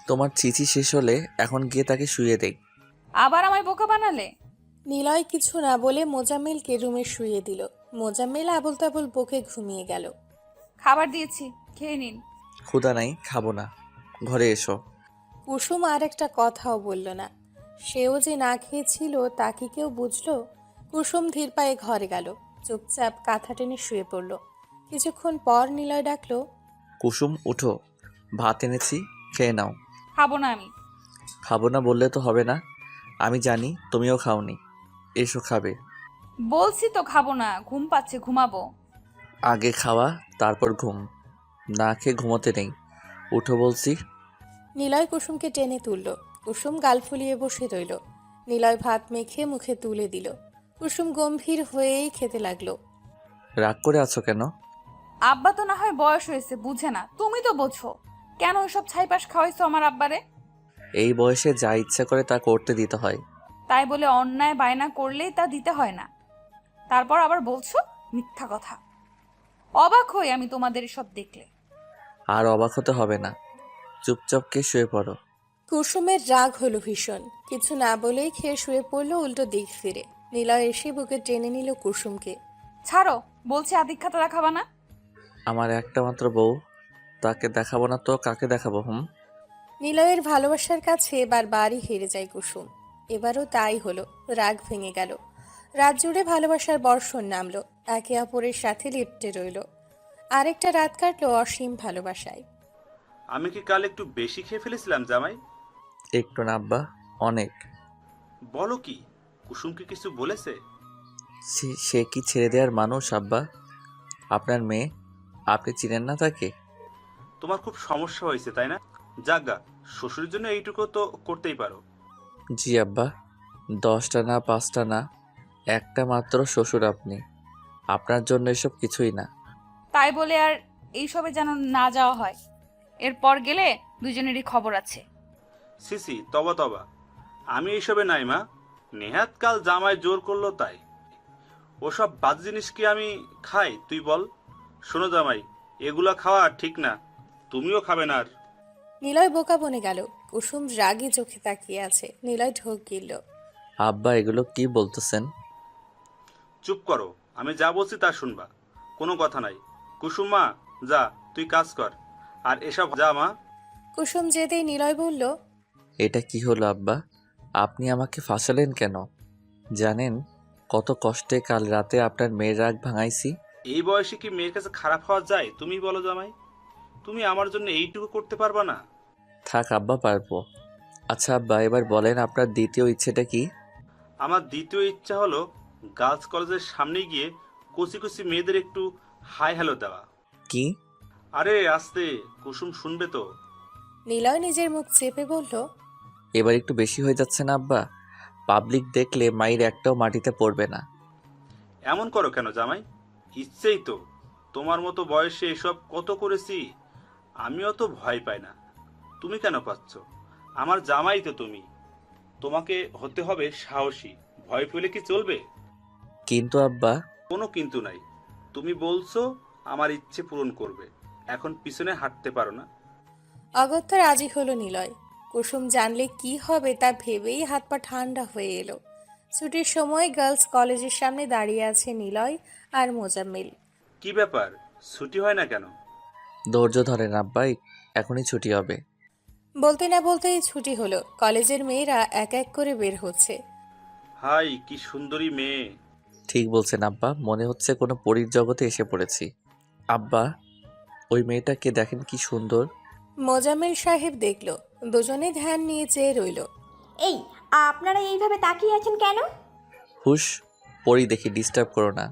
Speaker 1: তোমার চিঠি শেষ হলে এখন গিয়ে তাকে শুয়ে দেই।
Speaker 5: আবার আমায় বোকা বানালে?
Speaker 4: নিলয় কিছু না বলে মোজাম্মেলকে রুমে শুইয়ে দিল। মোজাম্মেল আবল তাবল বকে ঘুমিয়ে গেল।
Speaker 5: খাবার দিয়েছি, খেয়ে নিন।
Speaker 1: ক্ষুধা নাই, খাবো না, ঘরে এসো।
Speaker 4: কুসুম আর একটা কথাও বলল না। সেও যে না খেয়েছিল তা কি কেউ বুঝলো? কুসুম ধীর পায়ে ঘরে গেল, চুপচাপ কাঁথা টেনে শুয়ে পড়ল। কিছুক্ষণ পর নিলয় ডাকলো,
Speaker 1: কুসুম উঠো, ভাত এনেছি, খেয়ে নাও।
Speaker 5: খাবো না আমি।
Speaker 1: খাবো না বললে তো হবে না, আমি জানি তুমিও খাওনি। এসো খাবে।
Speaker 5: বলছি তো খাবো না, ঘুম পাচ্ছে, ঘুমাবো।
Speaker 1: আগে খাওয়া তারপর ঘুম, না খেয়ে ঘুমোতে নেই। উঠো বলছি।
Speaker 4: নিলয় কুসুমকে টেনে তুলল। কুসুম গাল ফুলিয়ে বসে রইল। নিলয় ভাত মেখে মুখে তুলে দিল। কুসুম গম্ভীর হয়েই খেতে লাগলো।
Speaker 1: রাগ করে আছো কেন?
Speaker 5: আব্বা তো না হয় বয়স হয়েছে, বুঝে না, তুমি তো বোঝো। কেন ওইসব ছাইপাশ খাওয়াইছো আমার আব্বারে?
Speaker 1: এই বয়সে যা ইচ্ছা করে তা করতে দিতে হয়।
Speaker 5: তাই বলে অন্যায় বায়না করলেই তা দিতে হয় না। তারপর আবার বলছো মিথ্যা কথা। অবাক হই আমি তোমাদের সব দেখলে।
Speaker 1: আর অবাক হতে হবে না, চুপচাপ কে শুয়ে পড়ো।
Speaker 4: কুসুমের রাগ হলো ভীষণ। কিছু না বলেই খেয়ে শুয়ে পড়লো উল্টো দিক ফিরে। নিলয় এসে বুকে টেনে নিল কুসুমকে।
Speaker 5: ছাড়ো, বলছি আদিক্ষাতা দেখাবা না।
Speaker 1: আমার একটা মাত্র বউ, তাকে দেখাবো না তো কাকে দেখাবো?
Speaker 4: নিলয়ের ভালোবাসার কাছে বারবারই হেরে যায় কুসুম। এবারও তাই হলো, রাগ ভেঙে গেল। রাত জুড়ে ভালোবাসার বর্ষণ নামলো, একে অপরের সাথে লিপ্টে রইল। আরেকটা রাত কাটলো অসীম ভালোবাসায়।
Speaker 3: আমি কি কাল একটু বেশি খেয়ে ফেলেছিলাম জামাই?
Speaker 1: একটু না আব্বা, অনেক।
Speaker 3: বলো কি? কুসুম কি কিছু বলেছে?
Speaker 1: সে কি ছেড়ে দেওয়ার মানুষ আব্বা? আপনার মেয়ে, আপনি চিনেন না তাকে?
Speaker 3: তোমার খুব সমস্যা হয়েছে তাই না? যাজ্ঞা, শ্বশুরের জন্য এইটুকু তো করতেই পারো।
Speaker 1: জি আব্বা, 10টা না 5টা না, একটা মাত্র শ্বশুর আপনি। আপনার জন্য এসব কিছুই না।
Speaker 5: তাই বলে আর এইসবে যেন না যাওয়া হয়। এরপর গেলে দুজনেরই খবর আছে।
Speaker 3: সিসি, তবা তবা, আমি এইসবে নাই মা। নেহাত কাল জামাই জোর করলো তাই। ওসব বাদ জিনিস কি আমি খাই তুই বল? শোনো জামাই, এগুলা খাওয়া ঠিক না, তুমিও খাবে না আর।
Speaker 4: নিলয় বোকা বনে গেল। কুসুম রাগে চোখে তাকিয়ে আছে। নিলয় ঢোক গিলল।
Speaker 1: আব্বা এগুলো কি বলতেছেন?
Speaker 3: চুপ করো, আমি যা বলছি তা শুনবা, কোনো কথা নাই। কুসুম মা, যা তুই কাজ কর, আর এসব যা মা।
Speaker 4: কুসুম যেতেই নিলয় বলল,
Speaker 1: এটা কি হলো আব্বা? আপনি আমাকে ফাঁসালেন কেন? জানেন কত কষ্টে কাল রাতে আপনার মেয়ের রাগ ভাঙাইছি?
Speaker 3: এই বয়সে কি মেয়ের কাছে খারাপ হওয়া যায় তুমি বলো জামাই? তুমি আমার জন্য এইটুকু করতে পারবা না?
Speaker 1: থাক আব্বা, পারবো। আচ্ছা আব্বা, এবার বলেন আপনার দ্বিতীয় ইচ্ছেটা কি?
Speaker 3: আমার দ্বিতীয় ইচ্ছা হলো গার্লস কলেজের সামনে গিয়ে কচি কচি মেয়েদের একটু হাই হ্যালো দেওয়া।
Speaker 1: কি?
Speaker 3: আরে আস্তে, কুসুম শুনবে তো।
Speaker 4: নিলয় নিজের মুখ চেপে বলল,
Speaker 1: এবার একটু বেশি হয়ে যাচ্ছে না আব্বা? পাবলিক দেখলে মায়ের একটাও মাটিতে পড়বে না।
Speaker 3: এমন করো কেন জামাই? ইচ্ছেই তো। তোমার মতো বয়সে এসব কত করেছি। আমিও তো ভয় পাই না, তুমি কেন পাচ্ছ? আমার জামাই তো তুমি। তোমাকে হতে হবে সাহসী। ভয় পেলে কি চলবে?
Speaker 1: কিন্তু আব্বা,
Speaker 3: কোনো কিন্তু নাই। তুমি বলছো আমার ইচ্ছে পূরণ করবে, এখন পিছনে হাঁটতে পারো না।
Speaker 4: অগত্যা রাজি হলো নিলয়। কুসুম জানলে কি হবে তা ভেবেই হাত পা ঠান্ডা হয়ে এলো। ছুটির সময় গার্লস কলেজের সামনে দাঁড়িয়ে আছে নিলয় আর মোজাম্মেল।
Speaker 3: কি ব্যাপার, ছুটি হয় না কেন?
Speaker 1: ধৈর্য ধরেন আব্বা, এখনই ছুটি হবে।
Speaker 4: বলতে না বলতেই ছুটি হলো। কলেজের মেয়েরা এক এক করে বের হচ্ছে।
Speaker 3: হাই কি সুন্দরী মেয়ে।
Speaker 1: ঠিক বলছেন আব্বা, মনে হচ্ছে কোনো পরীর জগতে এসে পড়েছি। আব্বা, ওই মেয়েটাকে দেখেন কি সুন্দর।
Speaker 4: মোজাম্মেল সাহেব দেখলো, দুজনে ধ্যান নিয়ে চেয়ে রইল।
Speaker 7: এই, আপনারা এইভাবে তাকিয়ে আছেন কেন?
Speaker 1: হুশ, পরী দেখি, ডিস্টার্ব করো না।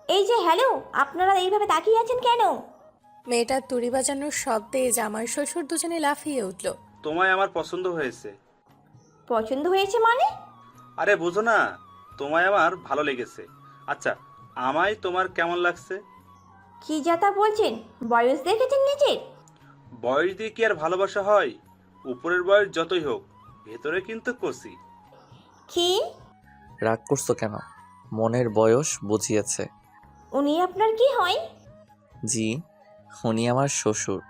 Speaker 7: এই যে হ্যালো, আপনারা এইভাবে তাকিয়ে আছেন কেন?
Speaker 4: মেয়েটার তুড়ি বাজানোর শব্দে জামাই শ্বশুর দুজনে লাফিয়ে উঠল।
Speaker 3: তোমায় আমার পছন্দ হয়েছে।
Speaker 7: পছন্দ হয়েছে মানে?
Speaker 3: আরে বুঝো না, তোমায় আমার ভালো লেগেছে। আচ্ছা, আমায় তোমার কেমন লাগছে?
Speaker 7: কি যাতা বলছেন? বয়স দেখেছেন নিজের?
Speaker 3: বয়স দিয়ে কি আর ভালোবাসা হয়? উপরের বয়স যতই হোক, ভেতরে কিন্তু কচি।
Speaker 7: কি?
Speaker 1: রাগ করছো কেন? মনের বয়স বুঝিয়েছে।
Speaker 7: উনি আপনার কি হয়?
Speaker 1: জি, উনি আমার শ্বশুর।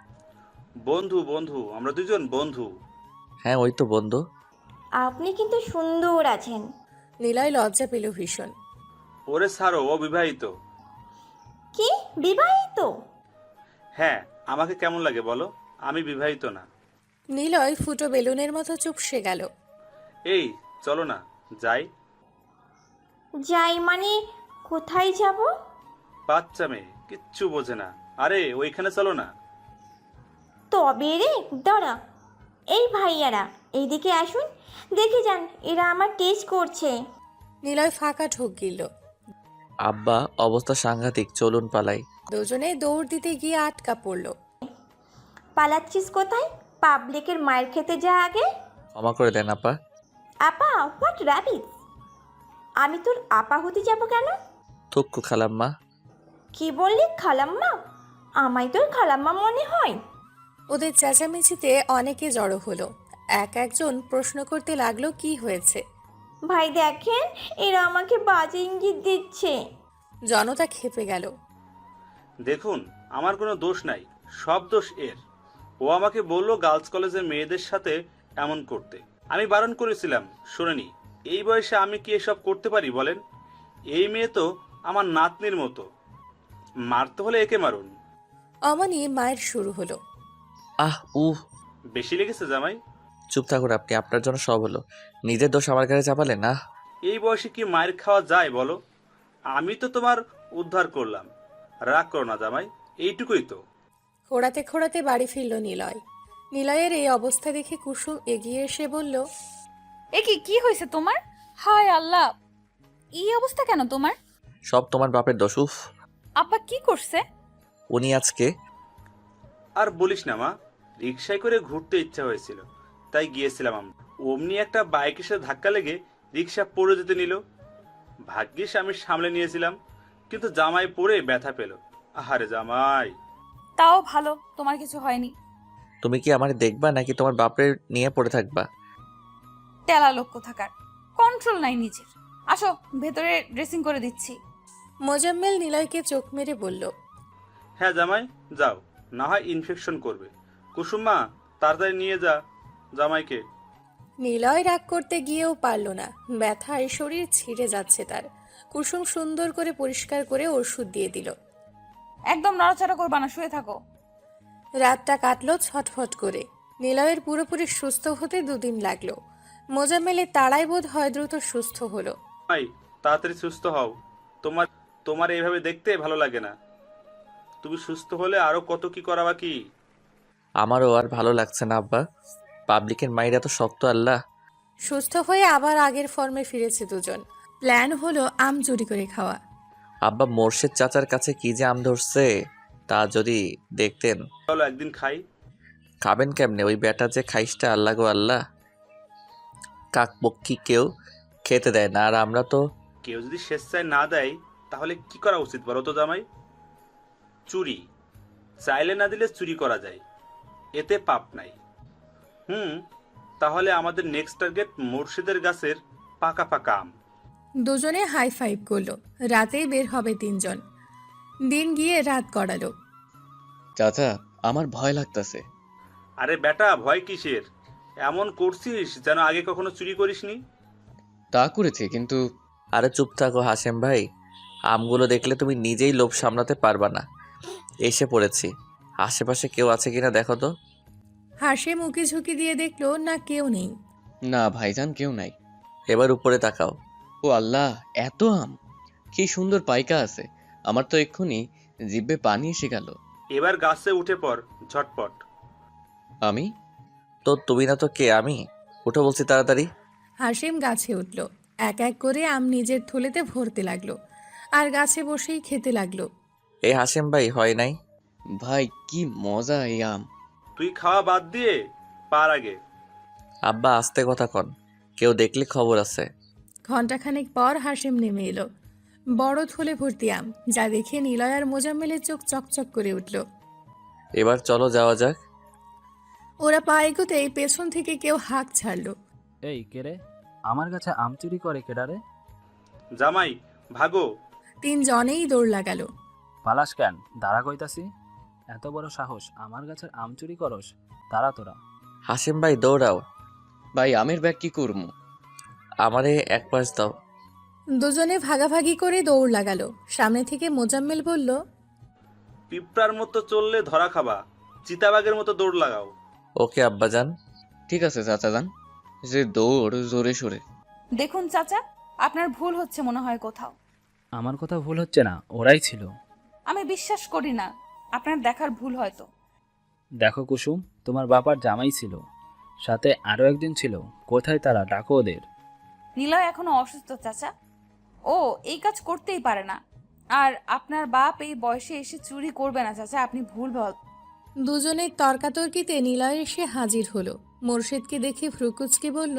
Speaker 3: বন্ধু বন্ধু, আমরা দুজন বন্ধু।
Speaker 1: হ্যাঁ, ওই তো বন্ধু।
Speaker 7: আপনি কিন্তু সুন্দর আছেন।
Speaker 4: নিলয় লজ্জা পেল ভীষণ।
Speaker 3: ওরে ছাড়ো, ও বিবাহিত।
Speaker 7: কি, বিবাহিত?
Speaker 3: হ্যাঁ, আমাকে কেমন লাগে বলো? আমি বিবাহিত না।
Speaker 4: নিলয় ফুটো বেলুনের মতো চুপসে গেল।
Speaker 3: এই চলো না, যাই।
Speaker 7: যাই মানে? কোথায় যাব?
Speaker 3: বাচ্চা মেয়ে কিচ্ছু বোঝে না। আরে ওইখানে চলো না।
Speaker 7: তবে রে, দাঁড়া। এই ভাইয়ারা, এইদিকে আসুন। দেখে যান, এরা আমার টেস্ট করছে।
Speaker 4: নিলয় ফাঁকা ঢোক গিল।
Speaker 1: আব্বা, অবস্থা সাংঘাতিক, চলুন পালাই।
Speaker 4: দুজনে দৌড় দিতে গিয়ে আটকা পড়ল।
Speaker 7: পালাচ্ছিস কোথায়? পাবলিকের মায়ের খেতে যা আগে।
Speaker 1: ক্ষমা করে দেন আপা।
Speaker 7: আপা? হোয়াট রাবিস! আমি তোর আপা হতে যাব কেন?
Speaker 1: থুক্কু খালাম্মা।
Speaker 7: কি বললি, খালাম্মা? আমায় তোর খালাম্মা মনে হয়?
Speaker 4: ওদের চেঁচামেচিতে অনেকে জড়ো হলো। এক একজন প্রশ্ন করতে লাগলো কি হয়েছে।
Speaker 7: ভাই দেখেন, এরা আমাকে বাজে ইঙ্গিত দিচ্ছে।
Speaker 4: জনতা ক্ষেপে গেল।
Speaker 3: দেখুন, আমার কোনো দোষ নাই, সব দোষ এর। ও আমাকে বললো গার্লস কলেজের মেয়েদের সাথে এমন করতে। আমি বারণ করেছিলাম, শোনেনি। এই বয়সে আমি কি এসব করতে পারি বলেন? এই মেয়ে তো আমার নাতনির মতো। মারতে হলে একে মারুন।
Speaker 4: অমনি মায়ের শুরু হলো।
Speaker 1: আহ উহ।
Speaker 3: বেশি লেগেছে জামাই?
Speaker 1: চুপ থাকুন আপনি, আপনার জন্য সব হলো। নিজের দোষ আমার কাছে চাপালেন না।
Speaker 3: এই বয়সে কি মায়ের খাওয়া যায় বলো? আমি তো তোমার উদ্ধার করলাম। রাগ করো না জামাই, এইটুকুই তো।
Speaker 4: খোঁড়াতে খোঁড়াতে বাড়ি ফিরল নিলয়। নিলয়ের এই অবস্থা দেখে কুসুম এগিয়ে এসে বলল,
Speaker 5: এ কি হয়েছে তোমার? হায় আল্লাহ, এই অবস্থা কেন তোমার?
Speaker 1: সব তোমার বাপের দোষ। উফ,
Speaker 5: আপা কি করছে?
Speaker 1: উনি আজকে।
Speaker 3: আর বলিস না মা, রিক্সায় করে ঘুরতে ইচ্ছা হয়েছিল, তাই গিয়েছিলাম আমরা। অমনি একটা বাইকের সাথে ধাক্কা লেগে রিক্সা পড়ে যেতে নিল। ভাগ্যিস আমি সামলে নিয়েছিলাম, কিন্তু জামাই পড়ে ব্যথা পেল। আহারে জামাই।
Speaker 5: তাও ভালো, তোমার কিছু হয়নি।
Speaker 1: তুমি কি আমার দেখবা নাকি তোমার বাপের নিয়ে পড়ে থাকবা?
Speaker 5: তেলা লোক কোথাকার, কন্ট্রোল নাই নিজের। আসো, ভেতরে ড্রেসিং করে দিচ্ছি।
Speaker 4: মোজাম্মেল নিলয়কে চোখ মেরে বলল,
Speaker 3: হ্যাঁ জামাই, যাও, না হয় ইনফেকশন করবে। কুসুমা, তাড়াতাড়ি নিয়ে যা জামাইকে।
Speaker 4: নিলয় রাগ করতে গিয়েও পারল না, ব্যথায় শরীর ছিঁড়ে যাচ্ছে তার। কুসুম সুন্দর করে পরিষ্কার করে ওষুধ দিয়ে দিল।
Speaker 5: একদম নড়াচড়া করবা না, শুয়ে থাকো।
Speaker 4: রাতটা কাটলো ছটফট করে। নিলয়ের পুরোপুরি সুস্থ হতে 2 দিন লাগলো। মোজাম্মেলের তাড়াই বোধ হয় দ্রুত সুস্থ হলো।
Speaker 3: ভাই, তাড়াতাড়ি সুস্থ হও। তোমার তোমার এইভাবে দেখতে ভালো লাগে না। তুমি সুস্থ হলে আরো কত কি করা বাকি।
Speaker 1: আমারও আর ভালো লাগছে না আব্বা। পাবলিকের মাইর এত শক্ত আল্লাহ।
Speaker 4: সুস্থ হয়ে আবার আগের ফর্মে ফিরেছে দুজন। প্ল্যান হলো আম চুরি করে খাওয়া।
Speaker 1: আব্বা মোর্শেদ চাচার কাছে কি যে আম ধরছে তা যদি দেখতেন।
Speaker 3: চলো একদিন খাই।
Speaker 1: খাবেন কেমনে? ওই বেটা যে খাইসটা আল্লাহ গো আল্লাহ, কাকপক্ষী কেউ খেতে দেয় না। আর আমরা তো
Speaker 3: কেউ যদি স্বেচ্ছায় না দেয় তাহলে কি করা উচিত বলো তো জামাই? চুরি। চাইলে না দিলে চুরি করা যায়, এতে পাপ নাই। তাহলে আমাদের নেক্সট টার্গেট মুর্শিদের গাছের পাকা পাকা আম।
Speaker 4: দুজনে হাই ফাইভ করলো। রাতেই বের হবে তিনজন। দিন গিয়ে রাত গড়ালো।
Speaker 2: চাচা, আমার ভয় লাগতাছে।
Speaker 3: আরে বেটা, ভয় কিসের? এমন করছিস যেন আগে কখনো চুরি করিসনি।
Speaker 2: তা করেছে, কিন্তু
Speaker 1: আরে চুপ থাকো হাসেম ভাই, আমগুলো দেখলে তুমি নিজেই লোভ সামলাতে পারবা না। এসে পড়েছি, আশেপাশে কেউ আছে কিনা দেখো তো।
Speaker 4: হাসে মুখে ঝুঁকি দিয়ে দেখলো না কেউ নেই।
Speaker 2: না ভাইজান, কেউ নাই।
Speaker 1: এবার উপরে তাকাও।
Speaker 2: ও আল্লাহ, এত আম! কি সুন্দর পাইকা আছে। আমার তো এক্ষুনি জিভে পানি এসে গেল।
Speaker 3: এবার গাছে উঠে পড় ঝটপট।
Speaker 2: আমি?
Speaker 1: তো তুমি না তো কে? আমি উঠো বলছি তাড়াতাড়ি।
Speaker 4: হাসিম গাছে উঠল। এক এক করে আম নিজের থলেতে ভরতে লাগলো আর গাছে বসেই খেতে লাগলো।
Speaker 1: এই হাসেম ভাই হয় নাই?
Speaker 2: ভাই কি মজা এই আম!
Speaker 3: তুই খাওয়া বাদ দিয়ে পার আগে।
Speaker 1: আব্বা আস্তে কথা কন, কেউ দেখলে খবর আছে।
Speaker 4: ঘণ্টাখানেক পর হাসিম নেমে এলো। বড় থলে ভর্তি আম, যা দেখে নিলয় আর মোজাম্মেলের চোখ চকচক করে উঠল।
Speaker 1: এবার চলো যাওয়া যাক।
Speaker 4: ওরা পা এগোতেই পেছন থেকে কেউ হাঁক ছাড়লো।
Speaker 8: এই কেরে, আমার কাছে আম চুরি করে কেডারে?
Speaker 3: জামাই ভাগো।
Speaker 4: তিনজনেই দৌড় লাগালো।
Speaker 8: পালাস কেন? দাঁড়া কইতাছি। এত বড় সাহস, আমার গাছের আম চুরি করস? দাঁড়া তোরা।
Speaker 1: হাসেম ভাই দৌড়াও।
Speaker 2: ভাই, আমের ব্যাগ কি করবো?
Speaker 1: আমারে এক পাশ দাও।
Speaker 4: দুজনে ভাগাভাগি করে দৌড় লাগালো। সামনে থেকে মোজাম্মেল বলল,
Speaker 3: পিঁপড়ার মতো চললে ধরা খাবা, চিতাবাঘের মতো দৌড় লাগাও।
Speaker 1: ওকে আব্বাজান।
Speaker 2: ঠিক আছে চাচা যান, যে দৌড় জোরে সোরে।
Speaker 5: দেখুন চাচা, আপনার ভুল হচ্ছে মনে হয় কোথাও।
Speaker 8: আমার কথা ভুল হচ্ছে না, ওরাই ছিল।
Speaker 5: আমি বিশ্বাস করি না, আপনার দেখার ভুল হয়তো।
Speaker 8: দেখো কুসুম, তোমার বাবার জামাই ছিল, সাথে আরও একজন ছিল। কোথায় তারা? ডাকো ওদের।
Speaker 5: নিলয় এখনো অসুস্থ চাচা, ও এই কাজ করতেই পারে না। আর আপনার বাপ এই বয়সে এসে চুরি করবে না চাচা, আপনি ভুল বল।
Speaker 4: দুজনের তর্কাতর্কিতে নিলয় এসে হাজির হলো। মোর্শেদকে দেখে ফ্রুকুচকে বলল,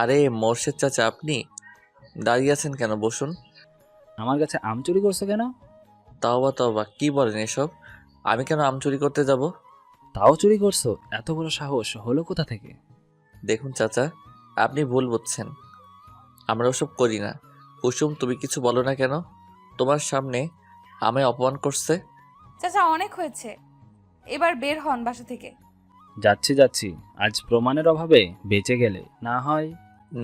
Speaker 1: আরে মোর্শেদ চাচা, আপনি দাঁড়িয়ে আছেন কেন? বসুন।
Speaker 8: আমার কাছে আম চুরি করছো কেন?
Speaker 1: তাওবা তাওবা, কি বলেন এসব? আমি কেন আম চুরি করতে যাব?
Speaker 8: তাও চুরি করছো? এত বড় সাহস হলো কোথা থেকে?
Speaker 1: দেখুন চাচা, আপনি ভুল বুঝছেন, আমরা ওসব করি না। কুসুম, তুমি কিছু বলো না কেন? তোমার সামনে আমায় অপমান করছে।
Speaker 5: চাচা অনেক হয়েছে, এবার বের হন বাসা থেকে।
Speaker 8: যাচ্ছি যাচ্ছি, আজ প্রমাণের অভাবে বেঁচে গেলে না হয়।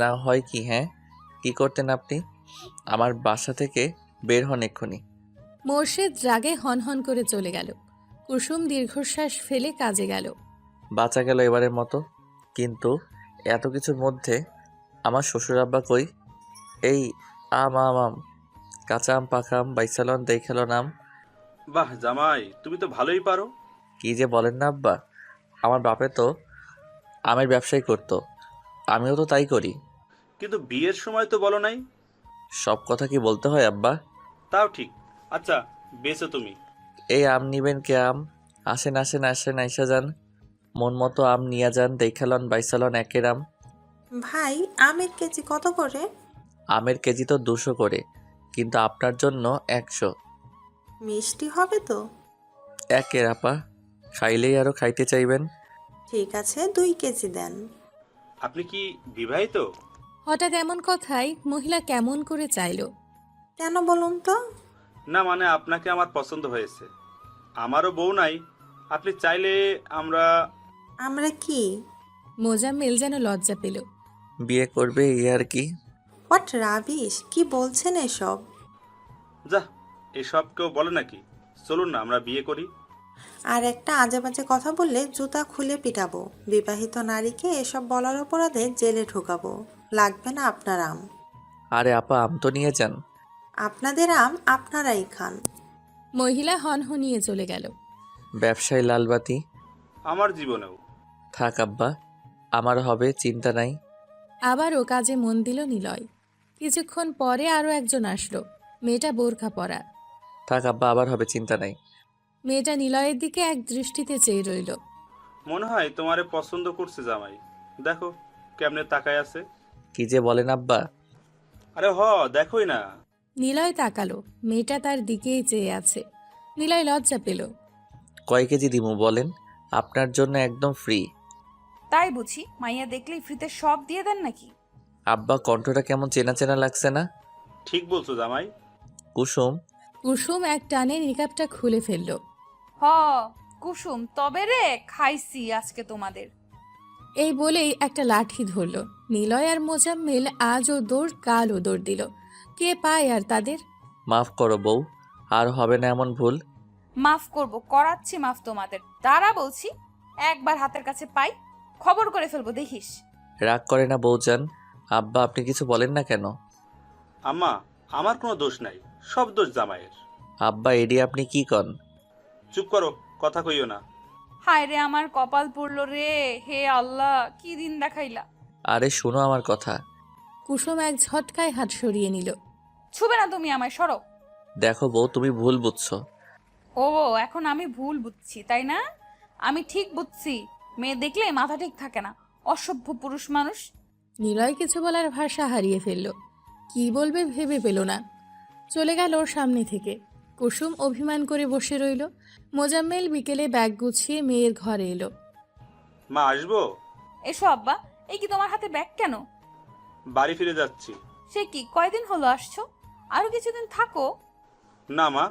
Speaker 1: না হয় কি? হ্যাঁ, কি করতেন আপনি? আমার বাসা থেকে বের হন এক্ষুনি।
Speaker 4: মোর্শেদ রাগে হনহন করে চলে গেল। কুসুম দীর্ঘশ্বাস ফেলে কাজে গেল।
Speaker 1: বাঁচা গেল এবারের মতো। কিন্তু এত কিছুর মধ্যে আমার শ্বশুর আব্বা কই? এই আম আম আম, কাঁচা আম, পাকা আম, বাইসালন দেখালন আম।
Speaker 3: বাহ জামাই, তুমি তো ভালোই পারো।
Speaker 1: কি যে বলেন না আব্বা, আমার বাপে তো আমের ব্যবসাই করতো, আমিও তো তাই করি।
Speaker 3: কিন্তু বিয়ের সময় তো বলো নাই।
Speaker 1: সব কথা কি বলতে হয় আব্বা?
Speaker 3: তাও ঠিক। আচ্ছা বেঁচে তুমি।
Speaker 1: এই আম নিবেন কে? আম আসেন আসেন আসেন, আইসা যান, মন মতো আম নিয়ে যান, দেখালন বাইসালন একের আম।
Speaker 9: ভাই, আমের কেজি কত করে?
Speaker 1: আমের কেজি তো 200 করে, কিন্তু আপনার জন্য 100।
Speaker 9: মিষ্টি হবে তো?
Speaker 1: একের আপা, খাইলেই আরো খাইতে চাইবেন।
Speaker 9: ঠিক আছে, 2 কেজি দেন।
Speaker 3: আপনি কি বিবাহিত?
Speaker 4: হঠাৎ এমন কথায় মহিলা কেমন করে চাইলো।
Speaker 9: কেন বলুন তো?
Speaker 3: না মানে আপনাকে আমার পছন্দ হয়েছে, আমারও বউ নাই। আপনি চাইলে আমরা।
Speaker 9: আমরা কি?
Speaker 4: মোজাম্মেল যেন লজ্জা পেল।
Speaker 1: বিয়ে করবে এই আর কি।
Speaker 9: হোয়াট রাবিশ, কি বলছেন এসব?
Speaker 3: যা, এসব কেউ বলে নাকি? চলুন না আমরা বিয়ে করি।
Speaker 9: আর একটা আজে বাজে কথা বললে জুতা খুলে পিটাবো। বিবাহিত নারীকে এসব বলার অপরাধে জেলে ঢোকাবো। লাগবে না আপনার আম।
Speaker 1: আরে আপা, আম তো নিয়ে যান।
Speaker 9: আপনাদের আম আপনারাই খান।
Speaker 4: মহিলা হনহনিয়ে চলে গেল।
Speaker 1: ব্যবসায় লালবাতি।
Speaker 3: আমার জীবনেও।
Speaker 1: থাক আব্বা, আমার হবে, চিন্তা নাই।
Speaker 4: আবারও কাজে মন দিল নিলয়। কিছুক্ষণ পরে আরও একজন আসলো। মেয়েটা বোরখা পরা।
Speaker 1: থাক আব্বা, আবার হবে, চিন্তা নাই।
Speaker 4: মেয়েটা নিলয়ের দিকে এক দৃষ্টিতে চেয়ে রইল।
Speaker 3: মনে হয় তোমারে পছন্দ করছে জামাই। দেখো কেমনে তাকায় আছে।
Speaker 1: কি যে বলেন আব্বা।
Speaker 3: আরে দেখোই না।
Speaker 4: নিলয় তাকালো। মেয়েটা তার দিকেই চেয়ে আছে। নিলয় লজ্জা পেল।
Speaker 1: কয় কেজি দিমু বলেন? আপনার জন্য একদম ফ্রি।
Speaker 5: তাই বুঝি মাইয়া দেখলেই ফ্রিতে সব দিয়ে দেন নাকি?
Speaker 1: আব্বা, কণ্ঠটা কেমন চেনা চেনা লাগছে না?
Speaker 3: ঠিক বলছো জামাই।
Speaker 1: কুসুম।
Speaker 4: কুসুম এক টানে নিকাবটা খুলে ফেলল।
Speaker 5: হ কুসুম, তবে রে খাইছি আজকে তোমাদের।
Speaker 4: এই বলেই একটা লাঠি ধরল। নিলয় আর মোজাম্মেল আজও দৌড় কালও দৌড় দিল। কে পায় আর তাদের?
Speaker 1: মাফ করো বউ, আর হবে না এমন ভুল।
Speaker 5: মাফ করব, করাচ্ছি মাফ তোমাদের। দাঁড়া বলছি, একবার হাতের কাছে পাই খবর করে ফেলবো দেখিস।
Speaker 1: রাগ করে না বউজান। আব্বা, আপনি কিছু বলেন না কেন?
Speaker 3: আম্মা, আমার কোনো দোষ নাই, সব দোষ জামাইয়ের।
Speaker 1: আব্বা, এডি আপনি কি কন?
Speaker 3: চুপ করো, কথা কইও না।
Speaker 5: হায় রে আমার কপাল পড়লো রে, হে আল্লাহ কি দিন দেখাইলা।
Speaker 1: আরে শোনো আমার কথা।
Speaker 4: কুসুম এক ঝটকায় হাত সরিয়ে নিল।
Speaker 5: ছুবে না তুমি আমায়, সরো।
Speaker 1: দেখো বউ, তুমি ভুল বুঝছো।
Speaker 5: ও এখন আমি ভুল বুঝছি তাই না? আমি ঠিক বুঝছি, মেয়ে দেখলে মাথা ঠিক থাকে না, অসভ্য পুরুষ মানুষ।
Speaker 4: নিলয় কিছু বলার ভাষা হারিয়ে ফেলল। কি বলবে ভেবে পেল না। চলে গেল ওর সামনে থেকে। কুসুম অভিমান করে বসে রইল। মোজাম্মেল বিকেলে ব্যাগ গুছিয়ে মেয়ের ঘরে এলো।
Speaker 3: মা, আসবো?
Speaker 5: এসো আব্বা। এই কি তোমার হাতে ব্যাগ কেন?
Speaker 3: বাড়ি ফিরে যাচ্ছি।
Speaker 5: সে কি কয়দিন হলো আসছো? আরো কিছুদিন থাকো।
Speaker 3: না মা,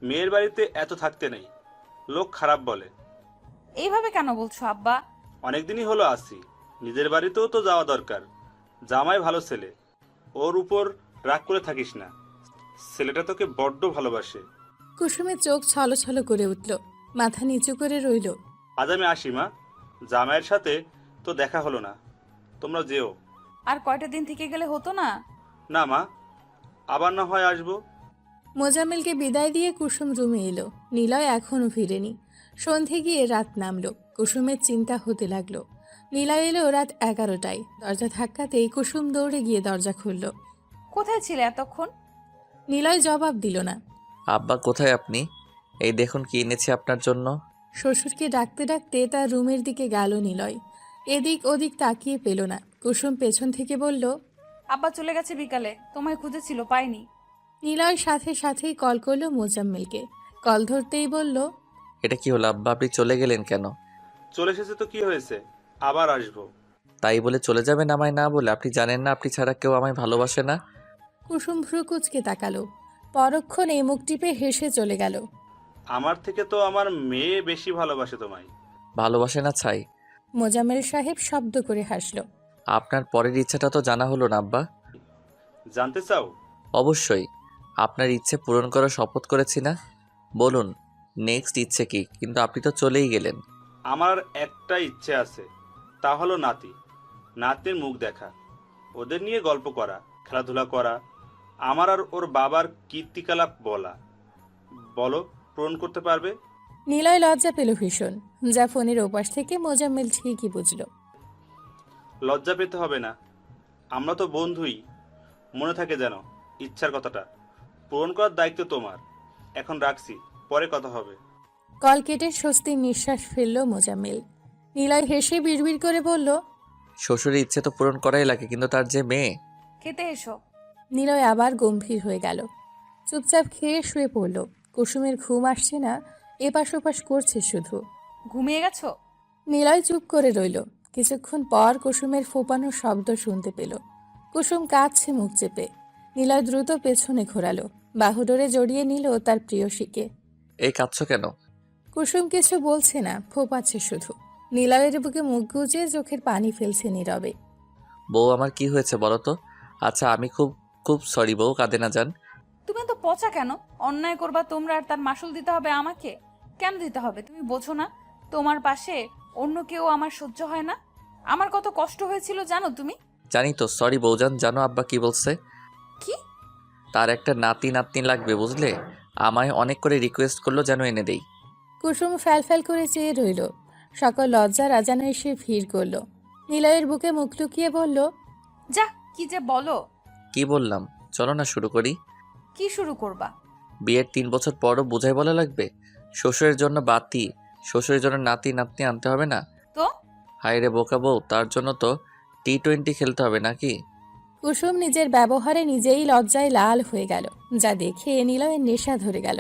Speaker 3: মেয়ের বাড়িতে এত থাকতে নেই, লোক খারাপ বলে।
Speaker 5: এইভাবে কেন বলছো আব্বা?
Speaker 3: অনেকদিনই হলো আসি, নিজের বাড়িতেও তো যাওয়া দরকার। জামাই ভালো ছেলে, ওর উপর রাগ করে থাকিস না। ছেলেটা তোকে বড্ড ভালোবাসে।
Speaker 4: কুসুমের চোখ ছলছল করে উঠল। মাথা নিচু করে রইল।
Speaker 3: আজ আমি আসি মা, জামাইয়ের সাথে তো দেখা হলো না, তোমরা যেও।
Speaker 5: আর কয়টা দিন থেকে গেলে হতো না?
Speaker 3: না মা, আবার না হয় আসবো।
Speaker 4: মোজাম্মেলকে বিদায় দিয়ে কুসুম রুমে এলো। নিলয় এখনও ফিরেনি। সন্ধে গিয়ে রাত নামলো। কুসুমের চিন্তা হতে লাগলো। নিলয় এলো রাত 11টায়। দরজা ধাক্কাতেই কুসুম দৌড়ে গিয়ে দরজা খুলল।
Speaker 5: কোথায় ছিলে এতক্ষণ?
Speaker 4: নিলয় জবাব দিল না।
Speaker 1: আব্বা, কোথায় আপনি? এই দেখুন কি এনেছি আপনার জন্য।
Speaker 4: শ্বশুরকে ডাকতে ডাকতে তার রুমের দিকে গেল নিলয়। এদিক ওদিক তাকিয়ে পেল না। কুসুম পেছন থেকে বলল,
Speaker 5: আব্বা চলে গেছে বিকালে, তোমায় খুঁজেছিল পাইনি।
Speaker 4: নিলয় সাথে সাথেই কল করলো মোজাম্মেলকে। কল ধরতেই বলল,
Speaker 1: এটা কি হলো আব্বা, আপনি চলে গেলেন কেন?
Speaker 3: চলে এসেছে তো কি হয়েছে, আবার আসবো।
Speaker 1: তাই বলে চলে যাবেন আমায় না বলে? আপনি জানেন না আপনি ছাড়া কেউ আমায় ভালোবাসে না?
Speaker 4: কুসুম ভ্রু কুঁচকে তাকালো। পরক্ষণে মুখ টিপে হেসে চলে গেল।
Speaker 3: আমার থেকে তো আমার মেয়ে বেশি ভালোবাসে তোমায়।
Speaker 1: ভালোবাসে না ছাই?
Speaker 4: মোজাম্মেল সাহেব শব্দ করে হাসল।
Speaker 1: আপনার পরের ইচ্ছাটা তো জানা হলো না আব্বা।
Speaker 3: জানতে চাও?
Speaker 1: অবশ্যই। আপনার ইচ্ছে পূরণ করার শপথ করেছি না? বলুন নেক্সট ইচ্ছে কি? কিন্তু আপনি তো চলেই গেলেন।
Speaker 3: আমার একটা ইচ্ছে আছে, তা হলো নাতির মুখ দেখা, ওদের নিয়ে গল্প করা, খেলাধুলা করা, আমার আর ওর বাবার কীর্তিকলাপ বলা। বলো, পূরণ করতে পারবে?
Speaker 4: নিলয় লজ্জা পেল ভীষণ। যা ফোনের ওপাশ থেকে মোজাম্মেল ঠিকই বুঝল।
Speaker 3: লজ্জা পেতে হবে না, আমরা তো বন্ধুই। মনে থাকে যেন ইচ্ছার কথাটা, পূরণ করার দায়িত্ব তোমার। এখন রাখছি, পরে কথা হবে।
Speaker 4: কল কেটে স্বস্তির নিঃশ্বাস ফেলল মোজাম্মেল। নিলয় হেসে বিড়বিড় করে বলল,
Speaker 1: শ্বশুরের ইচ্ছে তো পূরণ করাই লাগে, কিন্তু তার যে মেয়ে।
Speaker 5: খেতে এসো।
Speaker 4: নিলয় আবার গম্ভীর হয়ে গেল। চুপচাপ খেয়ে শুয়ে পড়ল। কুসুমের ঘুম আসছে না, এপাশ ওপাশ করছে শুধু।
Speaker 5: ঘুমিয়ে গেছো?
Speaker 4: নিলয় চুপ করে রইল। কিছুক্ষণ পর কুসুমের ফোপানোর শব্দ শুনতে পেল। কুসুম কাঁদছে মুখ চেপে। নিলয় দ্রুত পেছনে ঘোরালো। বাহুডোরে জড়িয়ে নিল তার প্রিয়সীকে।
Speaker 1: এই কাঁদছো কেন?
Speaker 4: কুসুম কিছু বলছে না, ফোপাচ্ছে শুধু। নিলয়ের বুকে মুখ গুজে চোখের পানি ফেলছে নীরবে।
Speaker 1: বউ, আমার কি হয়েছে বলো তো? আচ্ছা, আমি খুব খুব সরি বউ, কাঁদে না যান।
Speaker 5: তুমি তো পচা কেন? অন্যায় করবা তোমরা আর তার মাসুল দিতে হবে আমাকে? কেন দিতে হবে তুমি বোঝো না? তোমার পাশে অন্য কেউ আমার সহ্য হয় না। আমার কত কষ্ট হয়েছিল জানো তুমি?
Speaker 1: জানি তো, সরি বউজান। জানো আব্বা কি বলছে?
Speaker 5: কি?
Speaker 1: তার একটা নাতি লাগবে বুঝলে। আমায় অনেক করে রিকোয়েস্ট করলো যেন এনে দেই।
Speaker 4: কুসুম ফ্যাল ফ্যাল করে চেয়ে রইল। সকল লজ্জা রাজানো এসে ভিড় করল। নিলয়ের বুকে মুখ লুকিয়ে বলল,
Speaker 5: যা, কি যে বলো।
Speaker 1: কি বললাম? চলো না শুরু করি।
Speaker 5: কি শুরু করবা?
Speaker 1: বিয়ের 3 বছর পরও বোঝাই বলা লাগবে? শ্বশুরের জন্য বাতি, শ্বশুরের জন্য নাতি নাতনি আনতে হবে না?
Speaker 5: তো
Speaker 1: হায় রে বোকা বউ, তার জন্য তো T20 খেলতে হবে নাকি?
Speaker 4: কুসুম নিজের ব্যবহারে নিজেই লজ্জায় লাল হয়ে গেল, যা দেখে নিলয়ের নেশা ধরে গেল।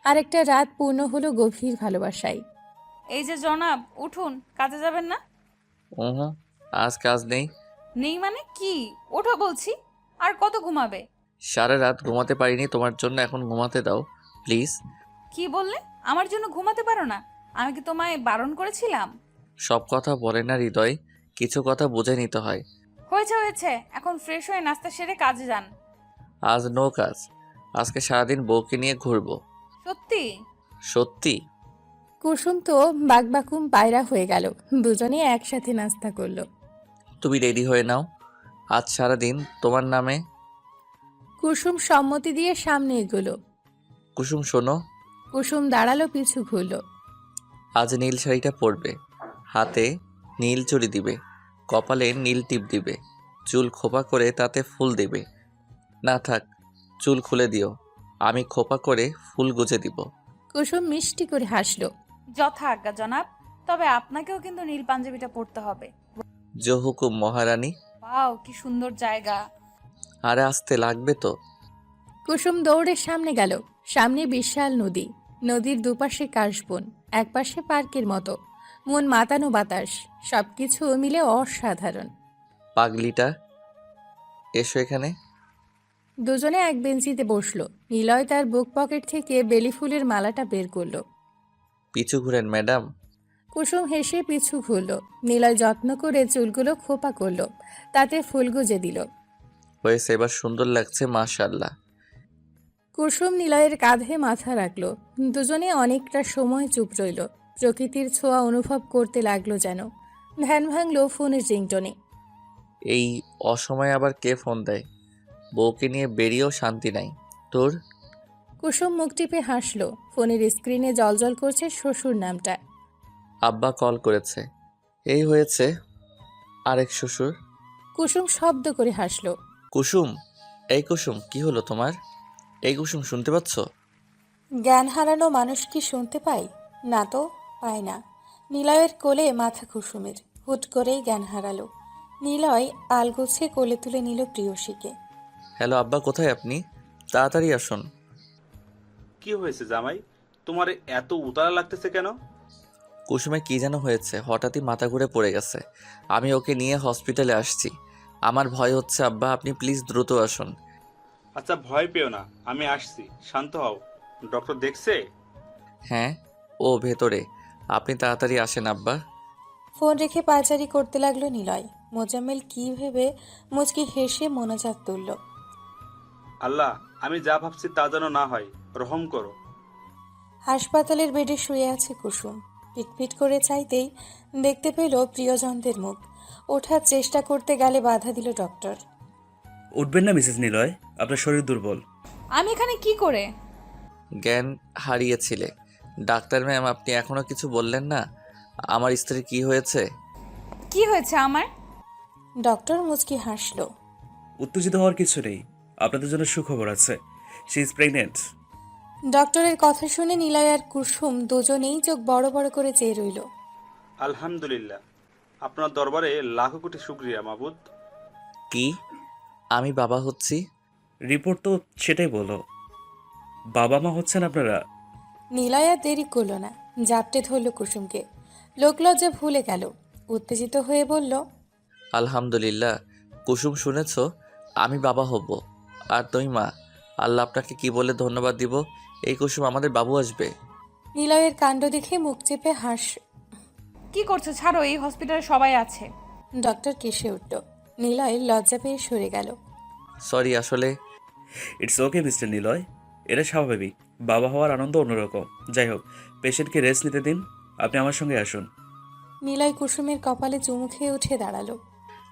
Speaker 4: আরেকটা রাত পূর্ণ হলো গভীর ভালোবাসায়।
Speaker 5: এই যে জনাব, উঠুন, কাজে যাবেন না?
Speaker 1: হুম, আজ কাজ নেই।
Speaker 5: নেই মানে কি? ওঠো বলছি। আর কত ঘুমাবে?
Speaker 1: সারা রাত ঘুমাতে পারিনি তোমার জন্য, এখন ঘুমাতে দাও প্লিজ।
Speaker 5: কি বললে? আমার জন্য ঘুমাতে পারো না? আমি কি তোমায় বারণ করেছিলাম?
Speaker 1: সব কথা বলে না হৃদয়, কিছু কথা বুঝে নিতে হয়।
Speaker 5: হয়েছে হয়েছে, এখন ফ্রেশ হয়ে নাস্তা সেরে কাজে যান।
Speaker 1: আজ নো কাজ, আজকে সারাদিন বউকে নিয়ে ঘুরবো।
Speaker 5: সত্যি?
Speaker 1: সত্যি।
Speaker 4: কুসুম তো বাকবাকুম পায়রা হয়ে গেল। দুজনে একসাথে নাস্তা করলো।
Speaker 1: তুমি রেডি হয়ে নাও, আজ সারাদিন তোমার নামে।
Speaker 4: কুসুম সম্মতি দিয়ে সামনে এগোলো।
Speaker 1: কুসুম শোনো,
Speaker 4: কুসুম দাঁড়ালো, পিছু ঘুরলো।
Speaker 1: আজ নীল শাড়িটা পরবে, হাতে নীল চুড়ি দিবে, কপালে নীল টিপ দিবে, চুল খোপা করে তাতে ফুল দেবে। না থাক, চুল খুলে দিও, আমি খোপা করে ফুল গুজে দিব।
Speaker 4: কুসুম মিষ্টি করে হাসলো।
Speaker 5: যথা আজ্ঞা জনাব, তবে আপনাকেও কিন্তু নীল পাঞ্জাবিটা পরতে হবে।
Speaker 1: জো হুকুম মহারানী।
Speaker 5: ওয়াও, কি সুন্দর জায়গা।
Speaker 1: আরে আসতে লাগবে তো।
Speaker 4: কুসুম দৌড়ে সামনে গেল। সামনে বিশাল নদী, নদীর দুপাশে কাশবন, একপাশে পার্কের মতো, মন মাতানো বাতাস, সবকিছু মিলে অসাধারণ।
Speaker 1: পাগলিটা, এসো এখানে।
Speaker 4: দুজনে এক বেঞ্চিতে বসলো। নিলয় তার বুক পকেট থেকে বেলি ফুলের মালাটা বের করলো।
Speaker 1: পিছু ঘুরেন ম্যাডাম।
Speaker 4: কুসুম হেসে পিছু ঘুরল। নিলয় যত্ন করে চুলগুলো খোপা করলো, তাতে ফুল গুজে দিল।
Speaker 1: হয়েছে, এবার সুন্দর লাগছে মাশাআল্লাহ।
Speaker 4: কুসুম নিলয়ের কাঁধে মাথা রাখলো। দুজনে অনেকটা সময় চুপ রইল। প্রকৃতির ছোঁয়া অনুভব করতে লাগলো যেন। ধ্যান ভাঙলো ফোনের রিংটনে।
Speaker 1: এই অসময়ে আবার কে ফোন দেয়? বউকে নিয়ে বেরিয়েও শান্তি নাই তোর।
Speaker 4: কুসুম মুখ টিপে হাসলো। ফোনের স্ক্রিনে জ্বলজ্বল করছে শ্বশুর নামটা।
Speaker 1: আব্বা কল করেছে। এই হয়েছে আরেক শ্বশুর।
Speaker 4: কুসুম শব্দ করে হাসলো।
Speaker 1: কুসুম, এই কুসুম, কি হলো তোমার? এই কুসুম, শুনতে পাচ্ছ?
Speaker 4: জ্ঞান হারানো মানুষ কি শুনতে পায়? না তো, পায় না। নিলয়ের কোলে মাথা কুসুমের। হুট করেই জ্ঞান হারালো। নিলয় আলগোছে কোলে তুলে নিল প্রিয়সীকে।
Speaker 1: হ্যালো আব্বা, কোথায় আপনি? তাড়াতাড়ি আসুন।
Speaker 3: কি হয়েছে জামাই? তোমার এত উতালা লাগতেছে কেন?
Speaker 1: কুসুমে কি যেন হয়েছে, হঠাৎই মাথা ঘুরে পড়ে গেছে। আমি ওকে নিয়ে হসপিটালে আসছি। আমার ভয় হচ্ছে আব্বা, আপনি প্লিজ দ্রুত আসুন।
Speaker 3: আচ্ছা, ভয় পেও না, আমি আসছি, শান্ত হও। ডক্টর দেখছে?
Speaker 1: হ্যাঁ, ও ভেতরে। আপনি তাড়াতাড়ি আসেন আব্বা।
Speaker 4: ফোন রেখে পায়চারি করতে লাগলো নিলয়। মোজাম্মেল কি ভেবে মুচকি হেসে মোনাজাত তুলল।
Speaker 3: আল্লাহ, আমি যা ভাবছি তা যেন না হয়, রহম করো।
Speaker 4: হাসপাতালের বেডে শুয়ে আছে কুসুম। পিটপিট করে চাইতেই দেখতে পেল প্রিয়জনদের মুখ। ওঠার চেষ্টা করতে গেলে বাধা দিল ডক্টর।
Speaker 10: উঠবেন না মিসেস নিলয়, আপনার শরীর দুর্বল।
Speaker 5: আমি এখানে কি করে?
Speaker 1: জ্ঞান হারিয়েছিলে। ডাক্তার ম্যাম, আপনি এখনো কিছু বললেন না। আমার স্ত্রীর কি হয়েছে?
Speaker 5: কি হয়েছে আমার?
Speaker 4: ডক্টর মুচকি হাসলো।
Speaker 10: উত্তেজিত হওয়ার কিছু নেই, আপনাদের জন্য সুখবর আছে। She is pregnant.
Speaker 4: ডক্টরের কথা শুনে নিলয় আর কুসুম দুজনেই চোখ বড় বড় করে চেয়ে রইল।
Speaker 3: আলহামদুলিল্লাহ, আপনার দরবারে লাখো কোটি শুকরিয়া মাবুদ।
Speaker 1: কি? আমি বাবা হচ্ছি?
Speaker 10: রিপোর্ট তো সেটাই বলো। বাবা মা হচ্ছেন আপনারা।
Speaker 4: নিলয় আর দেরি করলো না, জাপটে ধরল কুসুমকে। লোকলজ্জা ভুলে গেল। উত্তেজিত হয়ে বলল,
Speaker 1: আলহামদুলিল্লাহ। কুসুম, শুনেছ? আমি বাবা হব আর তুমি মা। আল্লাহ আপনাকে কি বলে ধন্যবাদ দিব? এই কুসুম, আমাদের বাবু আসবে।
Speaker 4: নিলয়ের কাণ্ড দেখে মুখ চেপে
Speaker 5: কি করছো? ছাড়ো, এই হসপিটালে সবাই আছে।
Speaker 4: ডক্টর কেসে উঠল। নিলয় লজ্জা পেয়ে সরে গেল।
Speaker 1: সরি, আসলে
Speaker 10: ইটস ওকে মিস্টার নিলয়, এটা স্বাভাবিক। বাবা হওয়ার আনন্দ অন্যরকম। যাই হোক, পেশেন্টকে রেস্ট নিতে দিন। আপনি আমার সঙ্গে আসুন।
Speaker 4: নিলয় কুসুমের কপালে চুমু খেয়ে উঠে দাঁড়ালো।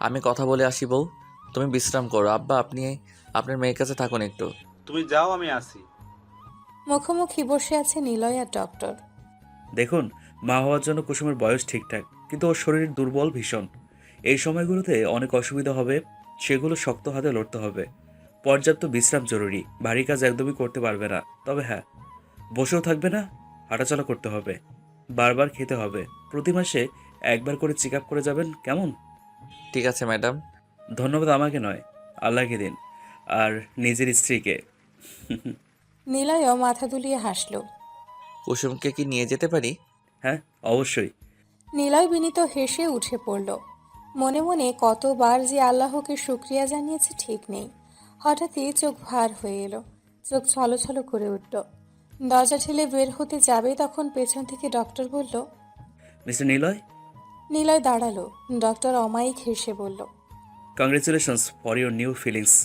Speaker 1: আমি কথা বলে আসি বউ, তুমি বিশ্রাম করো। আব্বা, আপনি আপনার মেয়ের কাছে থাকুন একটু।
Speaker 3: তুমি যাও, আমি আসি।
Speaker 4: মুখোমুখি বসে আছে নিলয় আর ডক্টর।
Speaker 10: দেখুন, মা হওয়ার জন্য কুসুমের বয়স ঠিকঠাক, কিন্তু ওর শরীর দুর্বল ভীষণ। এই সময়গুলোতে অনেক অসুবিধা হবে, সেগুলো শক্ত হাতে লড়তে হবে। পর্যাপ্ত বিশ্রাম জরুরি, ভারী কাজ একদমই করতে পারবে না। তবে হ্যাঁ, বসেও থাকবে না, হাঁটাচলা করতে হবে, বারবার খেতে হবে। প্রতি মাসে একবার করে চেক আপ করে যাবেন, কেমন?
Speaker 1: ঠিক আছে ম্যাডাম।
Speaker 10: ধন্যবাদ আমাকে নয়, আল্লাহকে দিন, আর নিজের স্ত্রীকে।
Speaker 4: নিলয়ও মাথা দুলিয়ে হাসল।
Speaker 1: কুসুমকে কি নিয়ে যেতে পারি?
Speaker 10: হ্যাঁ, অবশ্যই।
Speaker 4: নিলয় বিনীত হেসে উঠে পড়ল। মনে মনে কতবার যে আল্লাহকে শুক্রিয়া জানিয়েছে ঠিক নেই। হঠাৎই চোখ ভার হয়ে এলো, চোখ ছলছল করে উঠল। দরজা ঠেলে বের হতে যাবে তখন পেছন থেকে ডক্টর বলল।
Speaker 10: মিস্টার নিলয়,
Speaker 4: নিলয় দাঁড়ালো। ডক্টর অমায়িক হেসে বলল।
Speaker 10: Congratulations for your new feelings.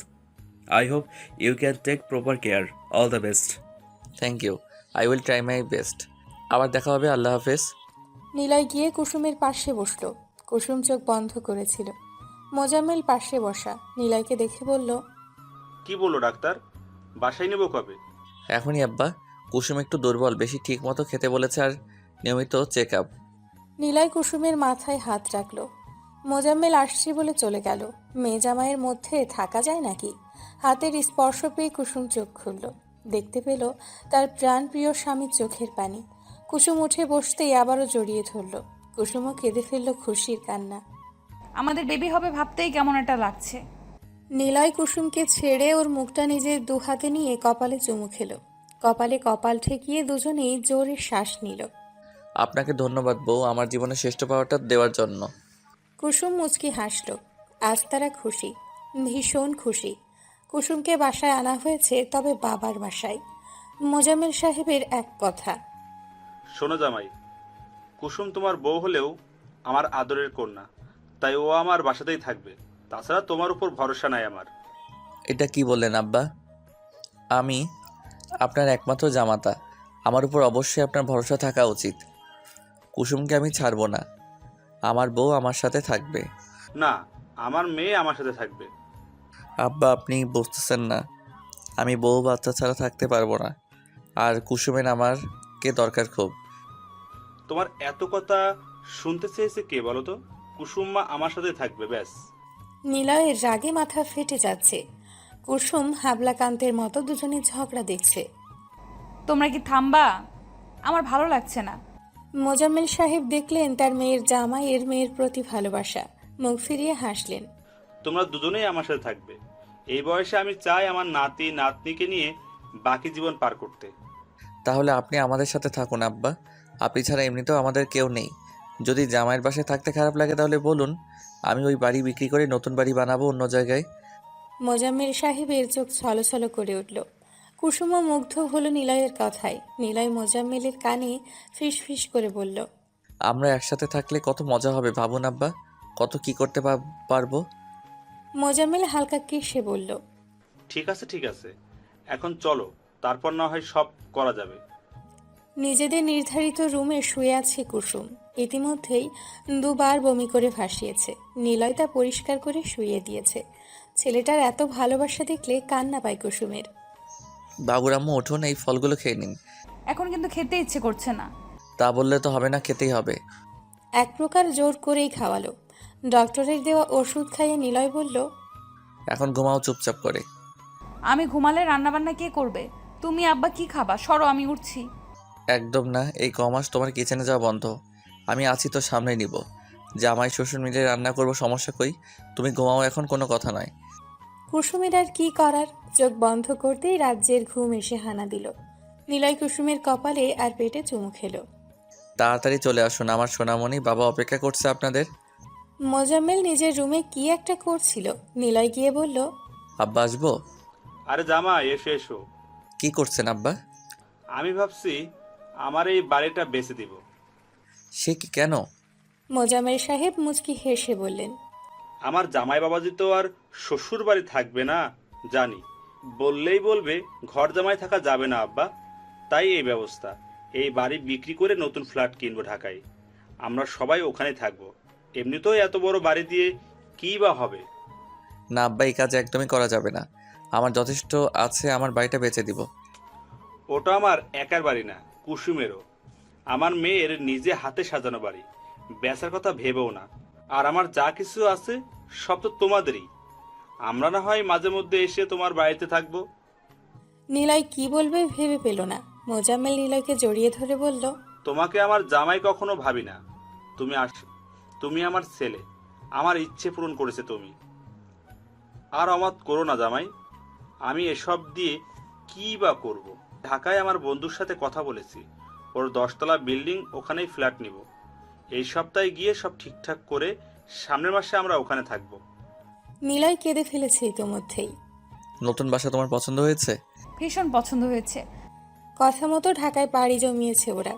Speaker 10: I hope you can take proper care. All the best.
Speaker 1: Thank you, I will try my best. আবার দেখা হবে, আল্লাহ হাফেজ।
Speaker 4: নিলয় গিয়ে কুসুমের পাশে বসল। কুসুম চোখ বন্ধ করেছিল। মোজাম্মেল পাশে বসা নিলয়কে দেখে বলল।
Speaker 3: কি বললো ডাক্তার? বাসায় নেব কবে?
Speaker 1: এখনই আব্বা। কুসুম একটু দুর্বল, বেশি ঠিক মতো খেতে বলেছে আর নিয়মিত চেক আপ।
Speaker 4: নিলয় কুসুমের মাথায় হাত রাখল। মোজাম্মেল আসছে বলে চলে গেল। মেয়ে জামাইয়ের মধ্যে থাকা যায় নাকি? হাতের স্পর্শ পেয়ে কুসুম চোখ খুলল। দেখতে পেল তার প্রাণপ্রিয় স্বামীর চোখের পানি। কুসুম উঠে বসতেই আবারও জড়িয়ে ধরল। কুসুমও কেঁদে ফেলল খুশির কান্না।
Speaker 5: আমাদের বেবি হবে ভাবতেই কেমন একটা লাগছে।
Speaker 4: নিলয় কুসুমকে ছেড়ে ওর মুখটা নিজের দু হাতে নিয়ে কপালে চুমু খেল। কপালে কপাল ঠেকিয়ে দুজনেই জোরে শ্বাস নিল।
Speaker 1: আপনাকে ধন্যবাদ বউ, আমার জীবনের শ্রেষ্ঠ পাওয়াটা দেওয়ার জন্য।
Speaker 4: কুসুম মুচকি হাসল। আজ তারা খুশি, ভীষণ খুশি। কুসুমকে বাসায় আনা হয়েছে, তবে বাবার বাসায়। মোজাম্মেল সাহেবের এক কথা।
Speaker 3: শোনো জামাই, কুসুম তোমার বউ হলেও আমার আদরের কন্যা, তাই ও আমার বাসাতেই থাকবে। তাছাড়া তোমার উপর ভরসা নাই আমার।
Speaker 1: এটা কি বললেন আব্বা? আমি আপনার একমাত্র জামাতা, আমার উপর অবশ্যই আপনার ভরসা থাকা উচিত। কুসুমকে আমি ছাড়বো না, আমার বউ আমার সাথে থাকবে।
Speaker 3: না, আমার মেয়ে আমার সাথে থাকবে।
Speaker 1: আব্বা আপনি বুঝতেছেন না, আমি বউ বাচ্চা ছাড়া থাকতে পারবো না, আর কুসুমের আমারকে দরকার খুব।
Speaker 3: তোমার এত কথা শুনতে চেয়েছে কে বলো তো? কুসুম মা আমার সাথে থাকবে, ব্যাস।
Speaker 4: নিলয়ের রাগে মাথা ফেটে যাচ্ছে। কুসুম হাবলাকান্তের মতো দুজনে ঝগড়া দেখছে।
Speaker 5: তোমরা কি থামবা? আমার ভালো লাগছে না।
Speaker 4: মোজাম্মেল সাহেব দেখলেন তার মেয়ের জামাইয়ের মেয়ের প্রতি ভালোবাসা, মুখ ফিরিয়ে হাসলেন।
Speaker 3: তোমরা দুজনেই আমার সাথে থাকবে। এই বয়সে আমি চাই আমার নাতি নাতনিকে নিয়ে বাকি জীবন পার করতে।
Speaker 1: তাহলে আপনি আমাদের সাথে থাকুন আব্বা, আপনি ছাড়া এমনিতেও আমাদের কেউ নেই। যদি জামাইয়ের বাসায় থাকতে খারাপ লাগে তাহলে বলুন, আমি ওই বাড়ি বিক্রি করে নতুন বাড়ি বানাবো অন্য জায়গায়।
Speaker 4: মোজাম্মেল সাহেবের চোখ ছলছল করে উঠল। কুসুমও মুগ্ধ হলো নিলয়ের কথায়। নিলয় মোজাম্মেলের কানে ফিস ফিস করে বলল।
Speaker 1: আমরা একসাথে থাকলে কত মজা হবে ভাবুন আব্বা, কত কি করতে পারবো।
Speaker 4: মোজাম্মেল হালকা কেসে বলল।
Speaker 3: ঠিক আছে ঠিক আছে, এখন চলো, তারপর না হয় সব করা যাবে।
Speaker 4: নিজেদের নির্ধারিত রুমে শুয়ে আছে কুসুম। ইতিমধ্যেই দুবার বমি করে ভাসিয়েছে। নিলয় তা পরিষ্কার করে শুইয়ে দিয়েছে। ছেলেটার এত ভালোবাসা দেখলে কান্না পায় কুসুমের।
Speaker 1: বাবুর আম্মু উঠুন, এই ফলগুলো খেয়ে নিন।
Speaker 5: এখন কিন্তু খেতে ইচ্ছে করছে না।
Speaker 1: তা বললে তো হবে না, খেতেই হবে।
Speaker 4: এক প্রকার জোর করেই খাওয়ালো। ডক্টরের দেওয়া ওষুধ খাইয়ে নিলয় বলল।
Speaker 1: এখন ঘুমাও চুপচাপ করে।
Speaker 5: আমি ঘুমালে রান্নাবান্না কে করবে? তুমি আব্বা কি খাবা? সরো, আমি উঠছি।
Speaker 1: একদম না, এই কমাস তোমার কিচেনে যাওয়া বন্ধ। আমি আছি তো, সামনে নিব। জামাই শ্বশুর মিলে রান্না করব, সমস্যা কই? তুমি ঘুমাও, এখন কোনো কথা নয়।
Speaker 4: কুসুমের আর কি করার, চোখ বন্ধ করতেই রাজ্যের ঘুম এসে হানা দিল। নিলয় কুসুমের কপালে আর পেটে চুমু খেলো।
Speaker 1: তাড়াতাড়ি চলে আসুন আমার সোনামণি, বাবা অপেক্ষা করছে আপনাদের।
Speaker 4: মোজাম্মেল নিজের রুমে কি একটা করছিল। নিলয় গিয়ে বলল।
Speaker 1: আব্বা আসবো?
Speaker 3: আরে জামা, এসো এসো।
Speaker 1: কি করছেন আব্বা?
Speaker 3: আমি ভাবছি আমার এই বাড়িটা বেচে দিব।
Speaker 1: সে কি, কেন?
Speaker 4: মোজাম্মেল সাহেব মুচকি হেসে বললেন।
Speaker 3: আমার জামাই বাবাজি তো আর শ্বশুর বাড়ি থাকবে না, জানি। বললেই বলবে ঘর জামাই থাকা যাবে না আব্বা, তাই এই ব্যবস্থা। এই বাড়ি বিক্রি করে নতুন ফ্ল্যাট কিনবো ঢাকায়, আমরা সবাই ওখানে থাকবো। এমনিতেও এত বড় বাড়ি দিয়ে কী বা হবে।
Speaker 1: না আব্বা, এই কাজ একদমই করা যাবে না, আমার যথেষ্ট আছে, আমার বাড়িটা বেচে দিব।
Speaker 3: ওটা আমার একার বাড়ি না, কুসুমেরও। আমার মেয়ের নিজে হাতে সাজানো বাড়ি, বেচার কথা ভেবেও না। আর আমার যা কিছু আছে সব তো তোমাদেরই। আমরা না হয় মাঝে মধ্যে এসে তোমার বাড়িতে থাকবো।
Speaker 4: নিলয় কি বলবে ভেবে পেল না। মোজাম্মেল নিলয়কে জড়িয়ে ধরে বলল,
Speaker 3: তোমাকে আমার জামাই কখনো ভাবি না। তুমি আমার ছেলে, আমার ইচ্ছে পূরণ করেছে তুমি। আর অমাত করো না জামাই, আমি এসব দিয়ে কি বা করব। ঢাকায় আমার বন্ধুর সাথে কথা বলেছি, ওর 10তলা বিল্ডিং, ওখানেই ফ্ল্যাট নিব। এই সপ্তাহে গিয়ে সব ঠিকঠাক করে সামনের মাসে আমরা ওখানে থাকবো।
Speaker 4: নিলয় কেঁদে ফেলেছে ইতোমধ্যেই।
Speaker 1: নতুন বাসা তোমার পছন্দ হয়েছে?
Speaker 5: ভীষণ পছন্দ হয়েছে।
Speaker 4: কথা মতো ঢাকায় পাড়ি জমিয়েছে ওরা।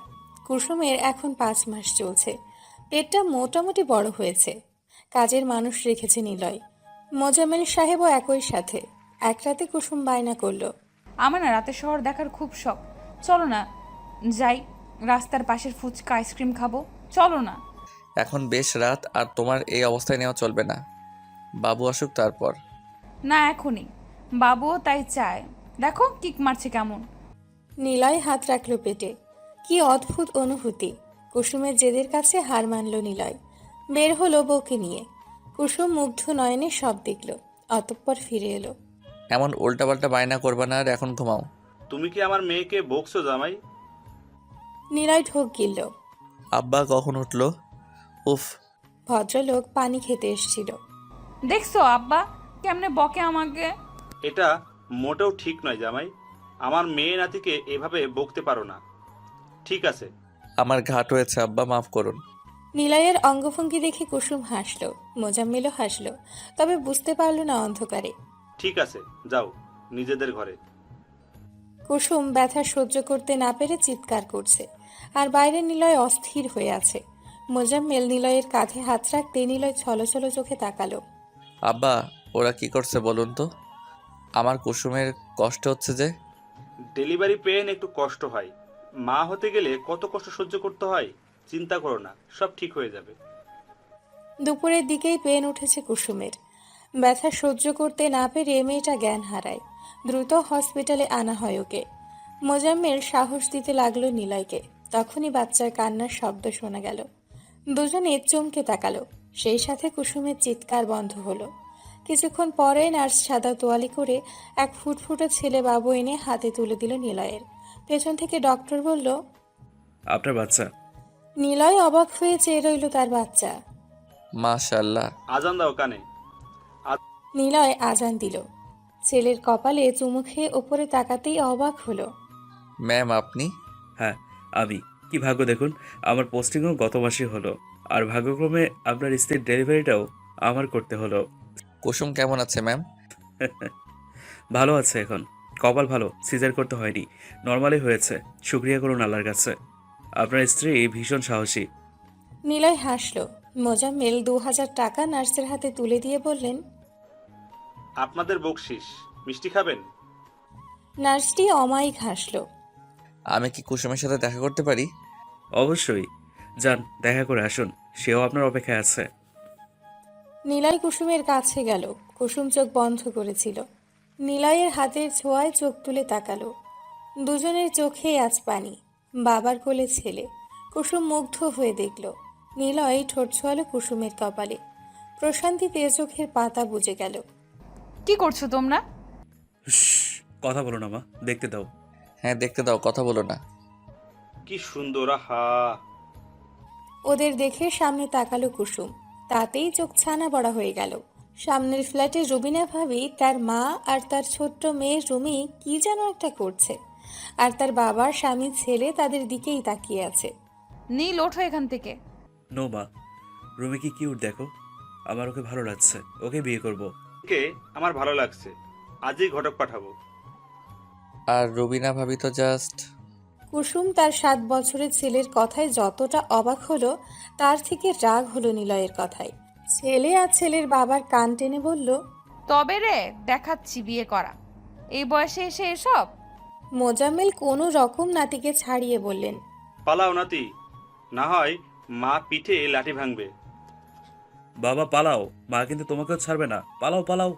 Speaker 4: কুসুমের এখন 5 মাস চলছে। পেটটা মোটামুটি বড় হয়েছে। কাজের মানুষ রেখেছে নিলয়। মোজাম্মেল সাহেবও একই সাথে। এক রাতে কুসুম বায়না করল,
Speaker 5: আমার না রাতে শহর দেখার খুব শখ। চলো না যাই, রাস্তার পাশের ফুচকা আইসক্রিম খাবো, চলো না।
Speaker 1: এখন বেশ রাত, আর তোমার এই অবস্থায় নেওয়া চলবে না। বাবু আসুক তারপর।
Speaker 5: না এখনই, বাবুও তাই চায়। দেখো কিক মারছে কেমন।
Speaker 4: নিলয় হাত রাখল পেটে। কি অদ্ভুত অনুভূতি। কুসুমের জেদের কাছে হার মানল নিলয়। বের হলো বউকে নিয়ে। কুসুম মুগ্ধ নয়নে সব দেখল, অতঃপর ফিরে এলো।
Speaker 1: এমন উল্টাপাল্টা বায়না করবা না, আর এখন ঘুমাও।
Speaker 3: তুমি কি আমার মেয়েকে বকছো জামাই?
Speaker 4: নিলয় ঢোক গিলল।
Speaker 1: আব্বা কখন উঠলো? উফ।
Speaker 4: ভদ্রলোক পানি খেতে এসেছিল।
Speaker 5: দেখছো আব্বা কেমনে বকে আমাকে।
Speaker 3: এটা মোটেও ঠিক নয় জামাই, আমার মেয়ে নাতিকে এভাবে বকতে পারো না। ঠিক আছে।
Speaker 1: আমার ঘাট হয়েছে আব্বা, মাফ করুন।
Speaker 4: নিলয়ের অঙ্গভঙ্গি দেখে কুসুম হাসল, মোজাম্মেলও হাসল, তবে বুঝতে পারল না অন্ধকারে।
Speaker 3: ঠিক আছে, যাও নিজেদের ঘরে।
Speaker 4: কুসুম ব্যথা সহ্য করতে না পেরে চিৎকার করছে, আর বাইরে নিলয় অস্থির হয়ে আছে। মোজাম্মেল নিলয়ের কাঁধে হাত রাখতে নিলয় ছলছল চোখে তাকালো।
Speaker 1: আব্বা, ওরা কি করছে বলুন তো? আমার কুসুমের কষ্ট হচ্ছে যে।
Speaker 3: ডেলিভারি পেন একটু কষ্ট হয়, মা হতে গেলে কত কষ্ট সহ্য করতে হয়। চিন্তা করো না, সব ঠিক হয়ে যাবে।
Speaker 4: দুপুরের দিকেই পেন উঠেছে কুসুমের। ব্যথা সহ্য করতে না পেরে মেয়েটা জ্ঞান হারায়। দ্রুত হসপিটালে আনা হয় ওকে। মোজাম্মেল সাহস দিতে লাগলো নিলয়কে। তখনই বাচ্চার কান্নার শব্দ শোনা গেল। দুজনে চমকে তাকালো। সেই সাথে কুসুমের চিৎকার বন্ধ হলো। কিছুক্ষণ পরে নার্স সাদা তোয়ালি করে এক ফুটফুটে ছেলে বাবু এনে হাতে তুলে দিল নিলয়ের। পেছন থেকে ডক্টর বলল,
Speaker 10: আপনার বাচ্চা।
Speaker 4: নিলয় অবাক হয়ে চেয়ে রইল তার বাচ্চা।
Speaker 1: মাশাআল্লাহ।
Speaker 3: আজান দাও কানে।
Speaker 4: নিলয় আজান দিল। ছেলের কপালে চুমু খেয়ে ওপরে তাকাতেই অবাক হলো।
Speaker 1: ম্যাম আপনি?
Speaker 10: হ্যাঁ আমি। কি ভাগ্য দেখুন, আমার পোস্টিংও গত মাসে হলো, আর ভাগ্যক্রমে আপনার স্ত্রীর ডেলিভারিটাও আমার করতে হলো।
Speaker 1: কুসুম কেমন আছে ম্যাম?
Speaker 10: ভালো আছে এখন, কপাল ভালো, সিজার করতে হয়নি, নর্মালি হয়েছে। শুক্রিয়া করুন আল্লাহর কাছে। আপনার স্ত্রী ভীষণ সাহসী।
Speaker 4: নিলয় হাসলো। মোজাম্মেল 2000 টাকা নার্সের হাতে তুলে দিয়ে বললেন,
Speaker 3: আপনাদের বকশিস, মিষ্টি খাবেন?
Speaker 4: নার্সটি অমায়িক হাসলো।
Speaker 1: আমি কি কুসুমের সাথে দেখা করতে পারি?
Speaker 10: অবশ্যই, যান দেখা করে আসুন, সেও আপনার অপেক্ষায় আছে।
Speaker 4: নিলয় কুসুমের কাছে গেল। কুসুম চোখ বন্ধ করেছিল। নিলয়ের হাতের ছোঁয়ায় চোখ তুলে তাকালো। দুজনের চোখেই আজ পানি। বাবার কোলে ছেলে। কুসুম মুগ্ধ হয়ে দেখল। নিলয় ঠোঁট ছোঁয়ালো কুসুমের কপালে। প্রশান্তিতে চোখের পাতা বুজে গেল।
Speaker 5: কি করছো তোমরা?
Speaker 10: হুশ, কথা বলো না মা, দেখতে দাও।
Speaker 1: হ্যাঁ দেখতে দাও, কথা বলো না।
Speaker 3: কি সুন্দর, আহা।
Speaker 4: ওদের দেখে সামনে তাকালো কুসুম। তাতেই চোখ ছানা বড়া হয়ে গেল। সামনের ফ্ল্যাটে রুবিনা ভাবি তার মা আর তার ছোট্ট মেয়ে রুমি কি যেন একটা করছে, আর তার বাবার স্বামী ছেলে তাদের দিকেই তাকিয়ে আছে।
Speaker 5: নীল ওঠো এখান থেকে।
Speaker 10: নো মা, রুমি কি কিউট দেখো, আমার ওকে ভালো লাগছে, ওকে বিয়ে করব।
Speaker 3: কে আমার ভালো লাগছে, আজই ঘটক পাঠাবো।
Speaker 1: আর রুবিনা ভাবি তো জাস্ট।
Speaker 4: কুসুম তার 7 বছরের ছেলের কথায় যতটা অবাক হলো, তার থেকে রাগ হলো নিলয়ের কথায়। ছেলে আর ছেলের বাবার কান টেনে বলল,
Speaker 5: তবে রে দেখাচ্ছি বিয়ে করা, এই বয়সে এসে এসব।
Speaker 4: মোজাম্মেল কোনো রকম নাতিকে ছাড়িয়ে বললেন,
Speaker 3: পালাও নাতি, না হয় মা পিঠে লাঠি ভাঙবে।
Speaker 10: বাবা পালাও, মা কিন্তু তোমাকেও ছাড়বে না, পালাও পালাও।